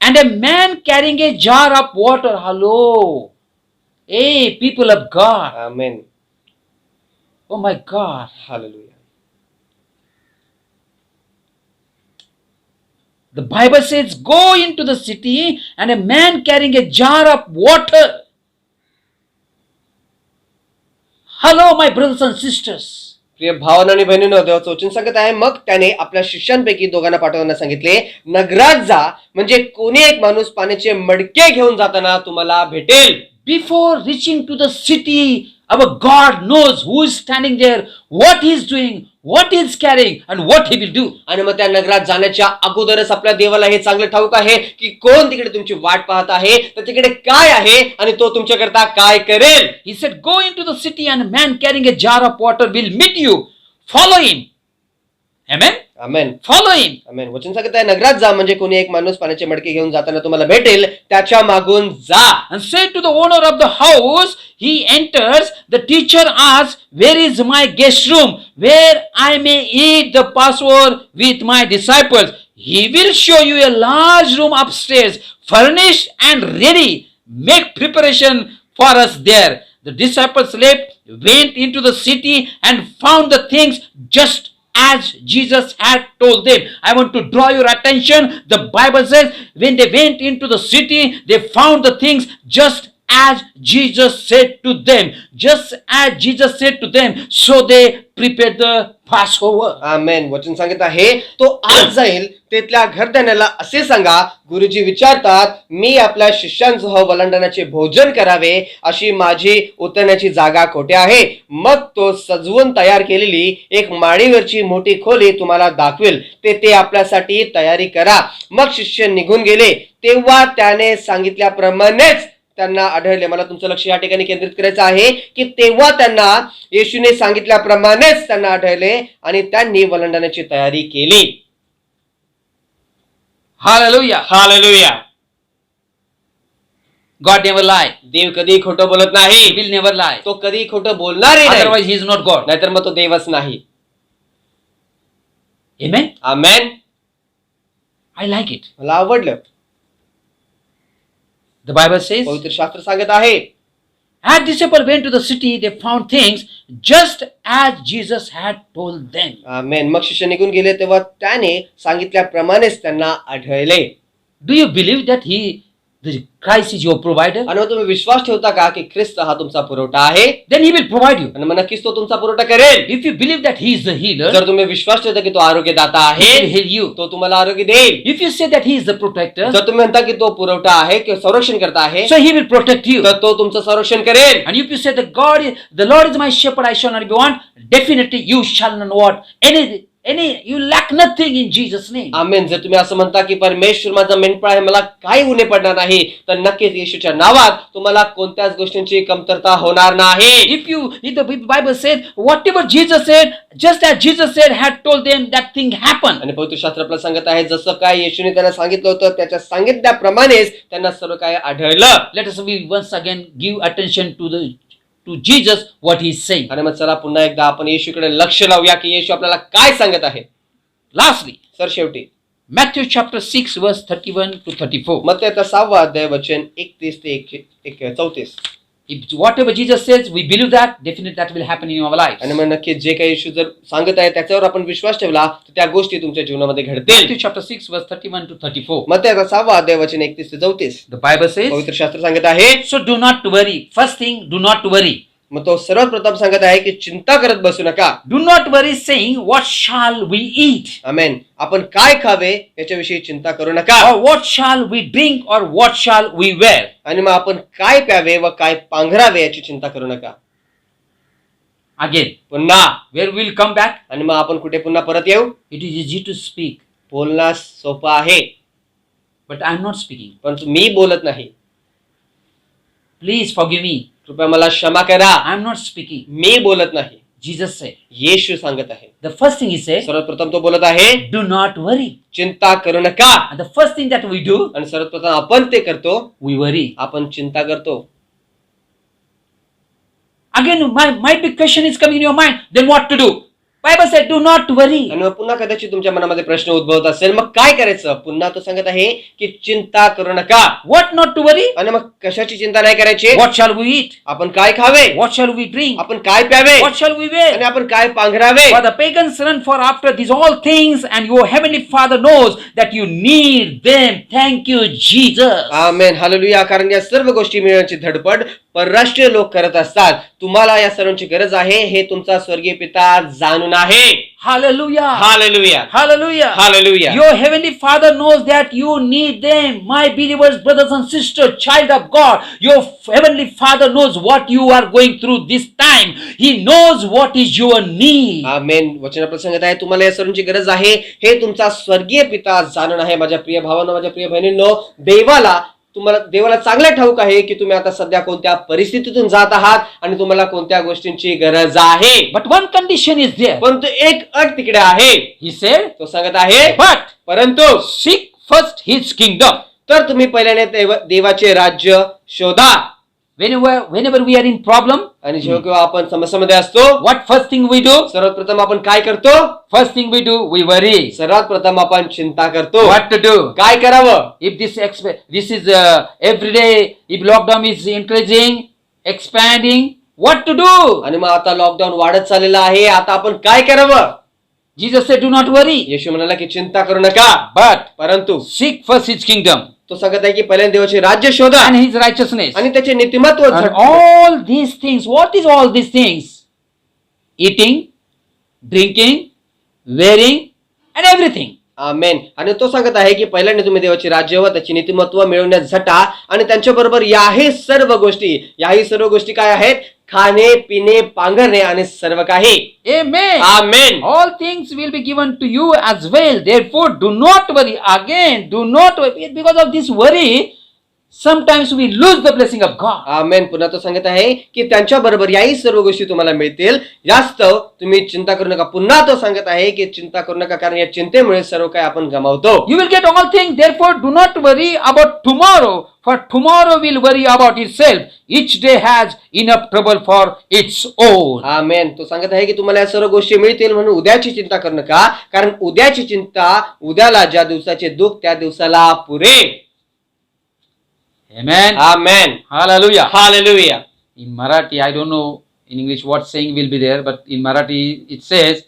and a man carrying a jar of water. Hello. Hey, people of God. Amen. Oh my God. Hallelujah. The Bible says, go into the city, and a man carrying a jar of water. Hello, my brothers and sisters. प्रिय भावांनो आणि बहिणींनो, देवाचं वचन सांगत आहे, मग त्याने आपल्या शिष्यांपैकी दोघांना पाठवताना सांगितले, नगरात जा, म्हणजे कोणी एक माणूस पाण्याचे मडके घेऊन जाताना तुम्हाला भेटेल. Before reaching to the city, our God knows who is standing there, what he is doing, what he is carrying, and what he will do. आणि मग त्या नगरात जाण्याच्या अगोदरच आपल्या देवाला हे चांगलं ठाऊक आहे की कोण तिकडे तुमची वाट पाहत आहे, तर तिकडे काय आहे आणि तो तुमच्याकरता काय करेल. He said, go into the city, and a man carrying a jar of water will meet you. Follow him. Amen. Amen. Follow him. आमेन. वचन सांगत आहे, नगरात जा, म्हणजे कोणी एक माणूस पाण्याचे मडके घेऊन जाताना तुम्हाला भेटेल, त्याच्या मागून जा. And say to the owner of the house, he enters, the teacher asks, where is my guest room, where I may eat the Passover with my disciples? He will show you a large room upstairs, furnished and ready. Make preparation for us there. The disciples left, went into the city, and found the things just as Jesus had told them. I want to draw your attention. The Bible says when they went into the city, they found the things just as Jesus said to them. Just as Jesus said to them, so they prepared the Passover. आमेन. वचन सांगत आहे, तो आज जाईल, तिथल्या घरधण्याला असे सांगा, गुरुजी विचारतात, मी आपल्या शिष्यांसह वलांडण्याचे भोजन करावे, अशी माझी उतरण्याची जागा कोठे आहे. मग तो सजवून तयार केलेली एक माडीवरची मोठी खोली तुम्हाला दाखवेल, ते आपल्यासाठी तयारी करा. मग शिष्य निघून गेले, तेव्हा त्याने सांगितल्याप्रमाणेच त्यांना आढळले. मला तुमचं लक्ष या ठिकाणी केंद्रित करायचं आहे की तेव्हा त्यांना येशूने सांगितल्याप्रमाणेच त्यांना आढळले आणि त्यांनी वलांडण्याची तयारी केली. Hallelujah. Hallelujah. God never lie. देव कधी खोटं बोलत He नाही, will never lie. तो कधी खोटं बोलणारही नाही, Otherwise, he is not God. नाहीतर मग तो देवच नाही. Amen. Amen. I like it. मला आवडलं. The Bible says, पवित्र शास्त्र सांगत आहे, as disciples went to the city, they found things just as Jesus had told them. आमेन. मग शिष्य निघून गेले, तेव्हा त्याने सांगितल्याप्रमाणेच त्यांना आढळले. Do you believe that the Christ is your provider? आणि मग तुम्ही विश्वास ठेवता का की ख्रिस्त हा तुमचा पुरवठा आहे, Then he will provide you. आणि मग नक्कीच तो तुमचा पुरवठा करेल. If you believe that he is the healer, जर तुम्ही विश्वास ठेवता की तो आरोग्यदाता he will आहे, heal you. तो तुम्हाला आरोग्य देईल. If you say that he is the protector, जर तुम्ही म्हणता की तो पुरवठा आहे किंवा संरक्षण करता आहे, so he will protect you. तर तो तुमचं संरक्षण करेल. And if you say that the Lord is my shepherd, I shall not be want, definitely you shall not want you lack nothing in Jesus' name. आमेन. जर तुम्ही असं म्हणता की परमेश्वर माझा मेंढपाळ आहे, मला काही उणे पडणार नाही, तर नक्कीच येशूच्या नावात तुम्हाला कोणत्याच गोष्टींची कमतरता होणार नाही. If the Bible says, whatever Jesus said, just as Jesus said, had told them, that thing happened. आणि पवित्र शास्त्र आपल्याला सांगत आहे, जसं काय येशूने त्यांना सांगितलं होतं, त्याच्या सांगितल्याप्रमाणेच त्यांना सर्व काय आढळलं. Let us once again give attention to Jesus, what he is saying. आणि मग चला पुन्हा एकदा आपण येशूकडे लक्ष लावूया की येशू आपल्याला काय सांगत आहे. Lastly, सर शेवटी Matthew chapter 6 verse 31 to 34. मत्ती 6 अध्याय वचन 31 ते 34. If whatever Jesus says, we believe that, definitely that will happen in our lives. आणि मग नक्की जे काही येशू जर सांगत आहे त्याच्यावर आपण विश्वास ठेवला, तर त्या गोष्टी तुमच्या जीवनामध्ये घडतील. Matthew chapter 6 verse 31 to 34. मत्ती 6 अध्याय वचन 31 ते 34. The Bible says, पवित्र शास्त्र सांगत आहे, so do not worry. First thing, do not worry. मग तो सर्वात प्रथम सांगत आहे की चिंता करत बसू नका. Do not worry saying, what shall we eat? आमेन. आपण काय खावे याच्याविषयी चिंता करू नका. Or what shall we drink? Or what shall we wear? आणि मग आपण काय प्यावे व काय पांघरावे याची चिंता करू नका. Again, पुन्हा where we will come back? आणि मग आपण कुठे पुन्हा परत येऊ. It is easy to speak, बोलणं सोपं आहे, but I am not speaking. परंतु मी बोलत नाही. Please forgive me. कृपया मला क्षमा करा, I am not speaking. मी बोलत नाही. Jesus said. येशू सांगत आहे. The first thing he said, सर्वात प्रथम तो बोलत आहे, do not worry. चिंता करू नका. And the first thing that we do, आणि सर्वात प्रथम आपण ते करतो, we worry. आपण चिंता करतो. Again, might be question is coming in your mind. Then what to do? Bible said, do not worry. आणि मग पुन्हा कदाचित तुमच्या मनामध्ये प्रश्न उद्भवत असेल, मग काय करायचं? पुन्हा तो सांगत आहे की चिंता करू नका. What not to worry? आणि मग कशाची चिंता नाही करायची? What shall we eat? आपण काय खावे? What shall we drink? आपण काय प्यावे? What shall we आणि wear? आपण काय पांघरावे? For the pagans run for after these all things, and your heavenly Father knows that you need them. Thank you, Jesus. Amen, hallelujah. कारण या सर्व गोष्टी मिळवण्याची धडपड परराष्ट्रीय लोक करत असतात. तुम्हाला या सर्वांची गरज आहे हे तुमचा स्वर्गीय पिता जाणून आहे. Hallelujah. Hallelujah, Hallelujah. Hallelujah. Your heavenly Father knows that you need them. My believers, brothers and sisters, child of God, your heavenly Father knows what you are going through this time. He knows what is your need. आमेन. वचनाप्रत सांगत आहे तुम्हाला या सर्वांची गरज आहे हे तुमचा स्वर्गीय पिता जाणून आहे. माझ्या प्रिय भावांनो, माझ्या प्रिय बहिणींनो, देवाला चांगलं ठाऊक आहे की तुम्ही आता सध्या कोणत्या परिस्थितीतून जात आहात आणि तुम्हाला कोणत्या गोष्टींची गरज आहे. But one condition is there. परंतु एक अट तिकडे आहे. He said, तो सांगत आहे but परंतु seek first his kingdom. तर तुम्ही पहिल्याने देवाचे राज्य शोधा. Whenever we are in problem, आणि जेव्हा केव्हा आपण समस्यामध्ये असतो, what first thing we do? सर्वात प्रथम आपण काय करतो? First thing we do, we worry. सर्वात प्रथम आपण चिंता करतो. What to do? काय करावं? If this is every day, if lockdown is increasing, expanding, what to do? आणि मग आता लॉकडाऊन वाढत चाललेला आहे, आता आपण काय करावं? Jesus said, do not worry, येशू म्हणाला की चिंता करू नका, but परंतु seek first his kingdom तो सांगत आहे की पहिल्यांदा देवाचे राज्य शोधा and his righteousness. आणि त्याचे नीतिमत्व And झटका. all these things, what is all these things? Eating, drinking, wearing, and everything. आमेन. आणि तो सांगत आहे की पहिल्यांदा तुम्ही देवाचे राज्य व त्याचे नीतिमत्व मिळवण्यात झटा आणि त्यांच्या बरोबर याही सर्व गोष्टी काय आहेत? खाणे, पिणे, पांघरणे आणि सर्व काही. Amen. Amen. All things will be given to you as well. Therefore, do not worry. Again, do not worry. Because of this worry, sometimes we lose the blessing of God. आमेन. पुन्हा तो सांगत आहे की त्यांच्या बरोबर याही सर्व गोष्टी तुम्हाला मिळतील, जास्त तुम्ही चिंता करू नका. पुन्हा तो सांगत आहे की चिंता करू नका, कारण या चिंतेमुळे सर्व काही आपण गमावतो. You will get all things. Therefore, do not worry about tomorrow, for tomorrow will worry about itself. Each day has enough trouble for its own. आमेन. तो सांगत आहे की तुम्हाला या सर्व गोष्टी मिळतील म्हणून उद्याची चिंता करू नका, कारण उद्याची चिंता, उद्याला ज्या दिवसाचे दुःख त्या दिवसाला पुरेल. Amen. Amen. Hallelujah. Hallelujah. In Marathi, I don't know in English what saying will be there, but in Marathi it says,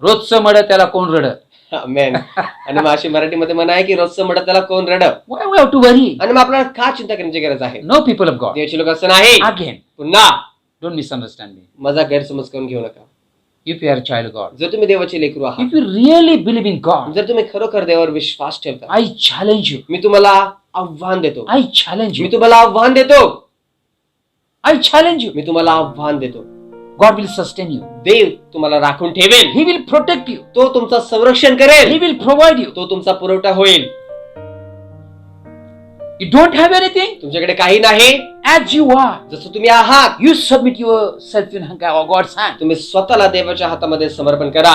रोजचं मड त्याला कोण रड. आमेन. आणि मग अशी मराठीमध्ये म्हणा आहे की रोजचं म्हणत त्याला कोण रड. Why we have to worry? आणि मग आपल्याला का चिंता करण्याची गरज आहे? No, people of God. देवाचे लोक असं नाही. Again, पुन्हा don't misunderstand me. माझा गैरसमज करून घेऊ नका. If you are a child of God, जर तुम्ही देवाचे लेकरू आहात, if you really believe in God, जर तुम्ही खरोखर देवावर विश्वास ठेवता, I challenge you. मी तुम्हाला आव्हान देतो. I challenge me you. तुम्हाला आव्हान देतो. I challenge you. मी तुम्हाला आव्हान देतो. God will sustain you. देव तुम्हाला राखून ठेवेल. He will protect you. तो तुमचं संरक्षण करेल. He will provide you. तो तुमचा पुरवठा होईल. You don't have anything? तुमच्याकडे काही नाही, As you are, जसं तुम्ही आहात, you submit yourself in God's hand. तुम्ही स्वतःला देवाच्या हातामध्ये समर्पण करा.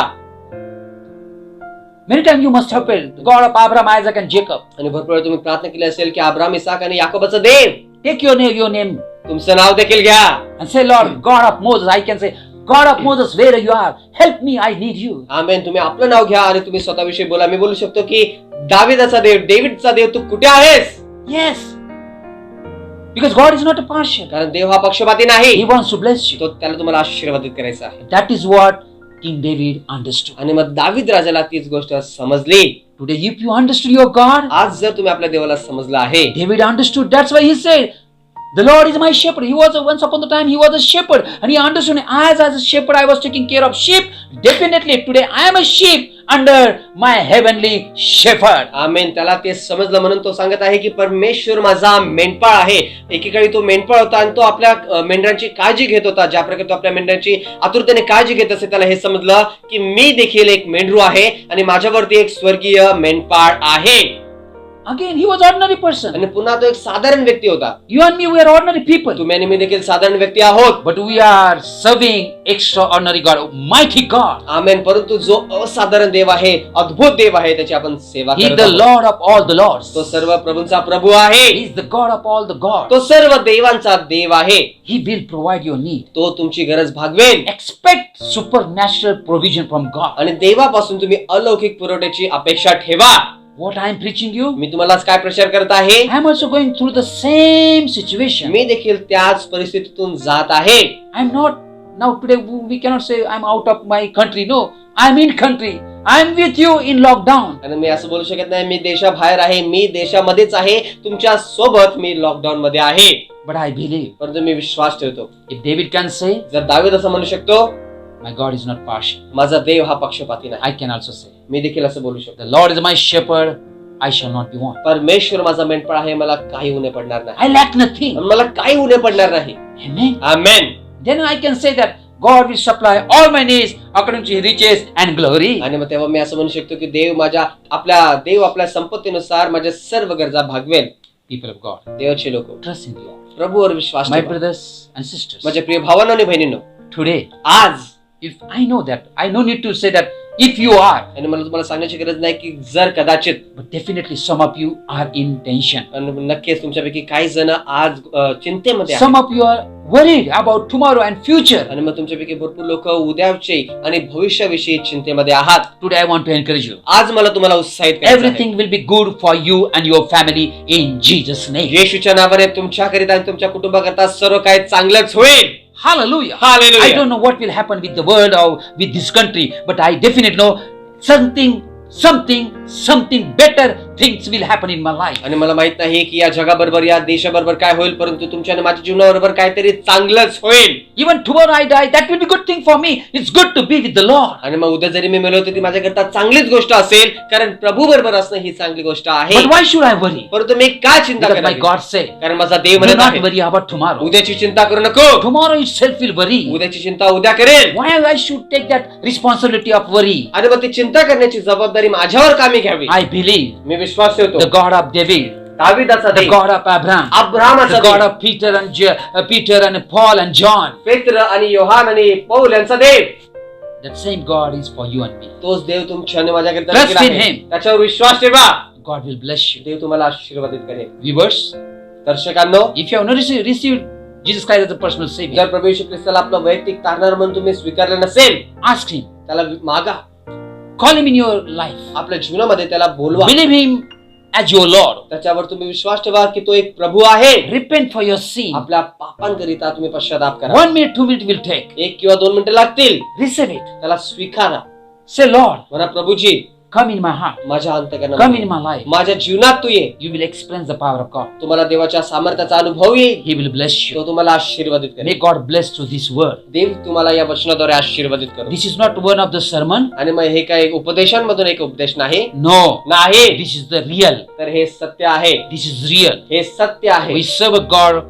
Many times you must have prayed, God of Abraham, Isaac and Jacob. आणि भरपूर वेळा तुम्ही प्रार्थना केली असेल की अब्राहम, इसाक आणि याकोबाचं देव. Take your name तुमचं नाव देखील घ्या and say, Lord, God of Moses. I can say, God of Moses, where you are? Help me, I need you. आमेन. तुम्ही आपलं नाव घ्या आणि तुम्ही स्वतःविषयी बोला. मी बोलू शकतो की दाविदाचा देव, डेव्हिडचा देव, तू कुठे आहेस? Yes. Because God is not a partial. कारण देव हा पक्षपाती He नाही. wants to bless you. तो त्याला तुम्हाला आशीर्वादित करायचा आहे. That is what King David understood. आणि मग दावीद राजाला तीच गोष्ट समजली. Today, if you understood your God, आज जर तुम्ही आपल्या देवाला समजलं आहे, David understood. That's why he said, the Lord is my shepherd. He was once upon the time, he was a shepherd. And he understood, as a shepherd, I was taking care of sheep. Definitely, today I am a sheep under my heavenly shepherd. आमेन. त्याला ते समजलं म्हणून तो सांगत आहे की परमेश्वर माझा मेंढपाळ आहे. एकेकाळी तो मेंढपाळ होता आणि तो आपल्या मेंढरांची काळजी घेत होता. ज्या प्रकारे तो आपल्या मेंढरांची आतुरतेने काळजी घेत असे, त्याला हे समजलं की मी देखील एक मेंढरू आहे आणि माझ्यावरती एक स्वर्गीय मेंढपाळ आहे. Again, he was ordinary person. आणि पुन्हा तो एक साधारण व्यक्ती होता. You and me, we are ordinary people. तुम्ही आणि मी देखील साधारण व्यक्ती आहोत. But we are serving extraordinary God, mighty God. आमेन. परंतु जो असाधारण देव आहे, अद्भुत देव आहे, त्याची आपण सेवा He is करत the आहोत. Lord of all the Lords. तो सर्व प्रभूंचा प्रभू आहे. He is the God of all the gods. तो सर्व देवांचा देव आहे. He will provide your need. तो तुमची गरज भागवेल. Expect supernatural provision from God. आणि देवापासून तुम्ही अलौकिक पुरवठ्याची अपेक्षा ठेवा. What I am preaching you? मी तुम्हाला आज काय प्रचार करत आहे? I am also going through the same situation. मी देखील त्याच परिस्थितीतून जात आहे. I am not, now today we cannot say I am out of my country. No, I am in country. I am with you in lockdown. आणि मी असं बोलू शकत नाही मी देशाबाहेर आहे, मी देशामध्येच आहे, तुमच्या सोबत मी लॉकडाऊन मध्ये आहे. But I believe परंतु मी विश्वास ठेवतो. if David can say, जर दावीद असं म्हणू शकतो, my God is not partial, माझा देव हा पक्षपाती नाही, I can also say, मी देखील असं बोलू शकतो. the Lord is my shepherd, I shall not be want. परमेश्वर माझा मेंढपाळ आहे, मला काही उणे पडणार नाही. I lack nothing. आणि मला काही उणे पडणार नाही. Amen. Amen. Then I can say that God will supply all my needs according to His riches and glory. आणि मग तेव्हा मी असं म्हणू शकतो की देव आपल्या संपत्तीनुसार माझ्या सर्व गरजा भागवेल. People of God, देवाचे लोक trust in the Lord. प्रभूवर Vishwas My ठेवा. brothers and sisters, माझ्या प्रिय भावांनो आणि बहिणींनो, today, आज if I know that, I no need to say that if you are, आणि मला तुम्हाला सांगण्याची गरज नाही की जर कदाचित, but definitely some of you are in tension. आणि नक्कीच तुमच्यापैकी काही जण आज चिंतेमध्ये आहेत. Some of you are worried about tomorrow and future. आणि मग तुमच्यापैकी भरपूर लोक उद्याचे आणि भविष्याविषयी चिंतेमध्ये आहात. Today I want to encourage you. आज मला तुम्हाला उत्साहित करायचं आहे. Everything will be good for you and your family in Jesus' name. येशूच्या नावाने तुमच्याकरिता आणि तुमच्या कुटुंबाकरिता सर्व काही चांगलंच होईल. Hallelujah. Hallelujah. I don't know what will happen with the world or with this country, but I definitely know something better things will happen in my life. आणि मला माहित नाही की या जगाबरोबर या देशाबरोबर काय होईल, परंतु तुमच्या आणि माझ्या जीवनाबरोबर काहीतरी चांगलंच होईल. Even tomorrow I die, that will be good thing for me. It's good to be with the Lord. आणि मग उद्या जरी मी मेलो तर ती माझ्याकरता चांगलीच गोष्ट असेल, कारण प्रभू बरोबर असणं ही चांगली गोष्ट आहे. But why should I worry? परंतु मी का चिंता Because my करावी? God said, कारण माझा देव do म्हणत not आहे worry about tomorrow. उद्याची चिंता करू नको. Tomorrow itself will worry. उद्याची चिंता उद्या करेल. Why I should take that responsibility of worry? आणि मग ती चिंता करण्याची जबाबदारी माझ्यावर कामी घ्यावी. I believe मी विश्वास ठेवतो. the God of David, दाविदाचा the Dev, God of Abraham, अब्राहामाचा the God Dev, of Peter and Paul and John. पेत्र आणि योहान आणि पौल यांचा देव, That same God is for you and me. तोच देव तुमच्या आणि माझ्याकरिता Trust देखील in आहे. him. त्याच्यावर विश्वास ठेवा. God will bless you. देव तुम्हाला आशीर्वादित करेल. Viewers, दर्शकांनो, if you have not received Jesus Christ as a personal Savior, जर प्रभू येशू ख्रिस्ताला आपलं वैयक्तिक तारणार म्हणून तुम्ही स्वीकारलं नसेल, ask Him. त्याला मागा. Call Him in your life. आपल्या जीवनामध्ये त्याला बोलवा. Believe Him as your Lord. त्याच्यावर तुम्ही विश्वास ठेवा की तो एक प्रभू आहे. Repent for your sin. आपल्या पापांकरिता तुम्ही पश्चाताप करा. 1 minute, 2 minutes will take. 1 किंवा 2 मिनिटं लागतील. Receive it. त्याला स्वीकारा. Say, Lord, म्हणा Prabhuji, come in my heart. माझ्या Come in अंतःकरणामध्ये my life. माझ्या जीवनात तू ये. You will experience the power of God. तुम्हाला देवाच्या सामर्थ्याचा अनुभव येईल. He will bless you. तो तुम्हाला आशीर्वादित May करेल. God bless through this word. देव तुम्हाला या वचनाद्वारे आशीर्वादित करो. This is not one of the sermon. आणि मग हे काय उपदेशांमधून एक उपदेश नाही. No. नाही, This is the real. तर हे सत्य आहे. This is real. हे सत्य आहे. We serve a God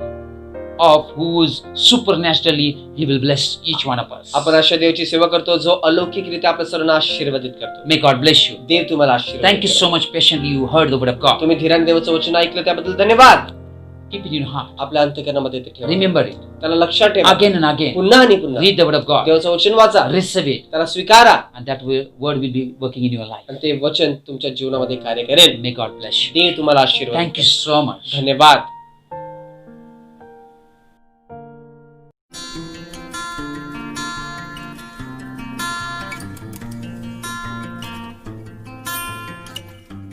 of whose supernaturally He will bless each one of us. आपण अशा देवाची सेवा करतो जो अलौकिकरित्या आपल्या सर्वांना आशीर्वादित करतो. May God bless you. देव तुम्हाला आशीर्वाद. Thank you so much patiently you heard the word of God. तुम्ही धीराने देवाचं वचन ऐकलं त्याबद्दल धन्यवाद. Keep it in your heart. आपल्या अंतःकरणामध्ये ते ठेवा. Remember it. त्याला लक्षात ठेवा. Again and again. पुन्हा आणि पुन्हा Read the word of God. देवाचं वचन वाचा. Receive it. त्याला स्वीकारा And that word will be working in your life. आणि ते वचन तुमच्या जीवनामध्ये कार्य करेल. May God bless you. देव तुम्हाला आशीर्वाद. Thank you so much. धन्यवाद.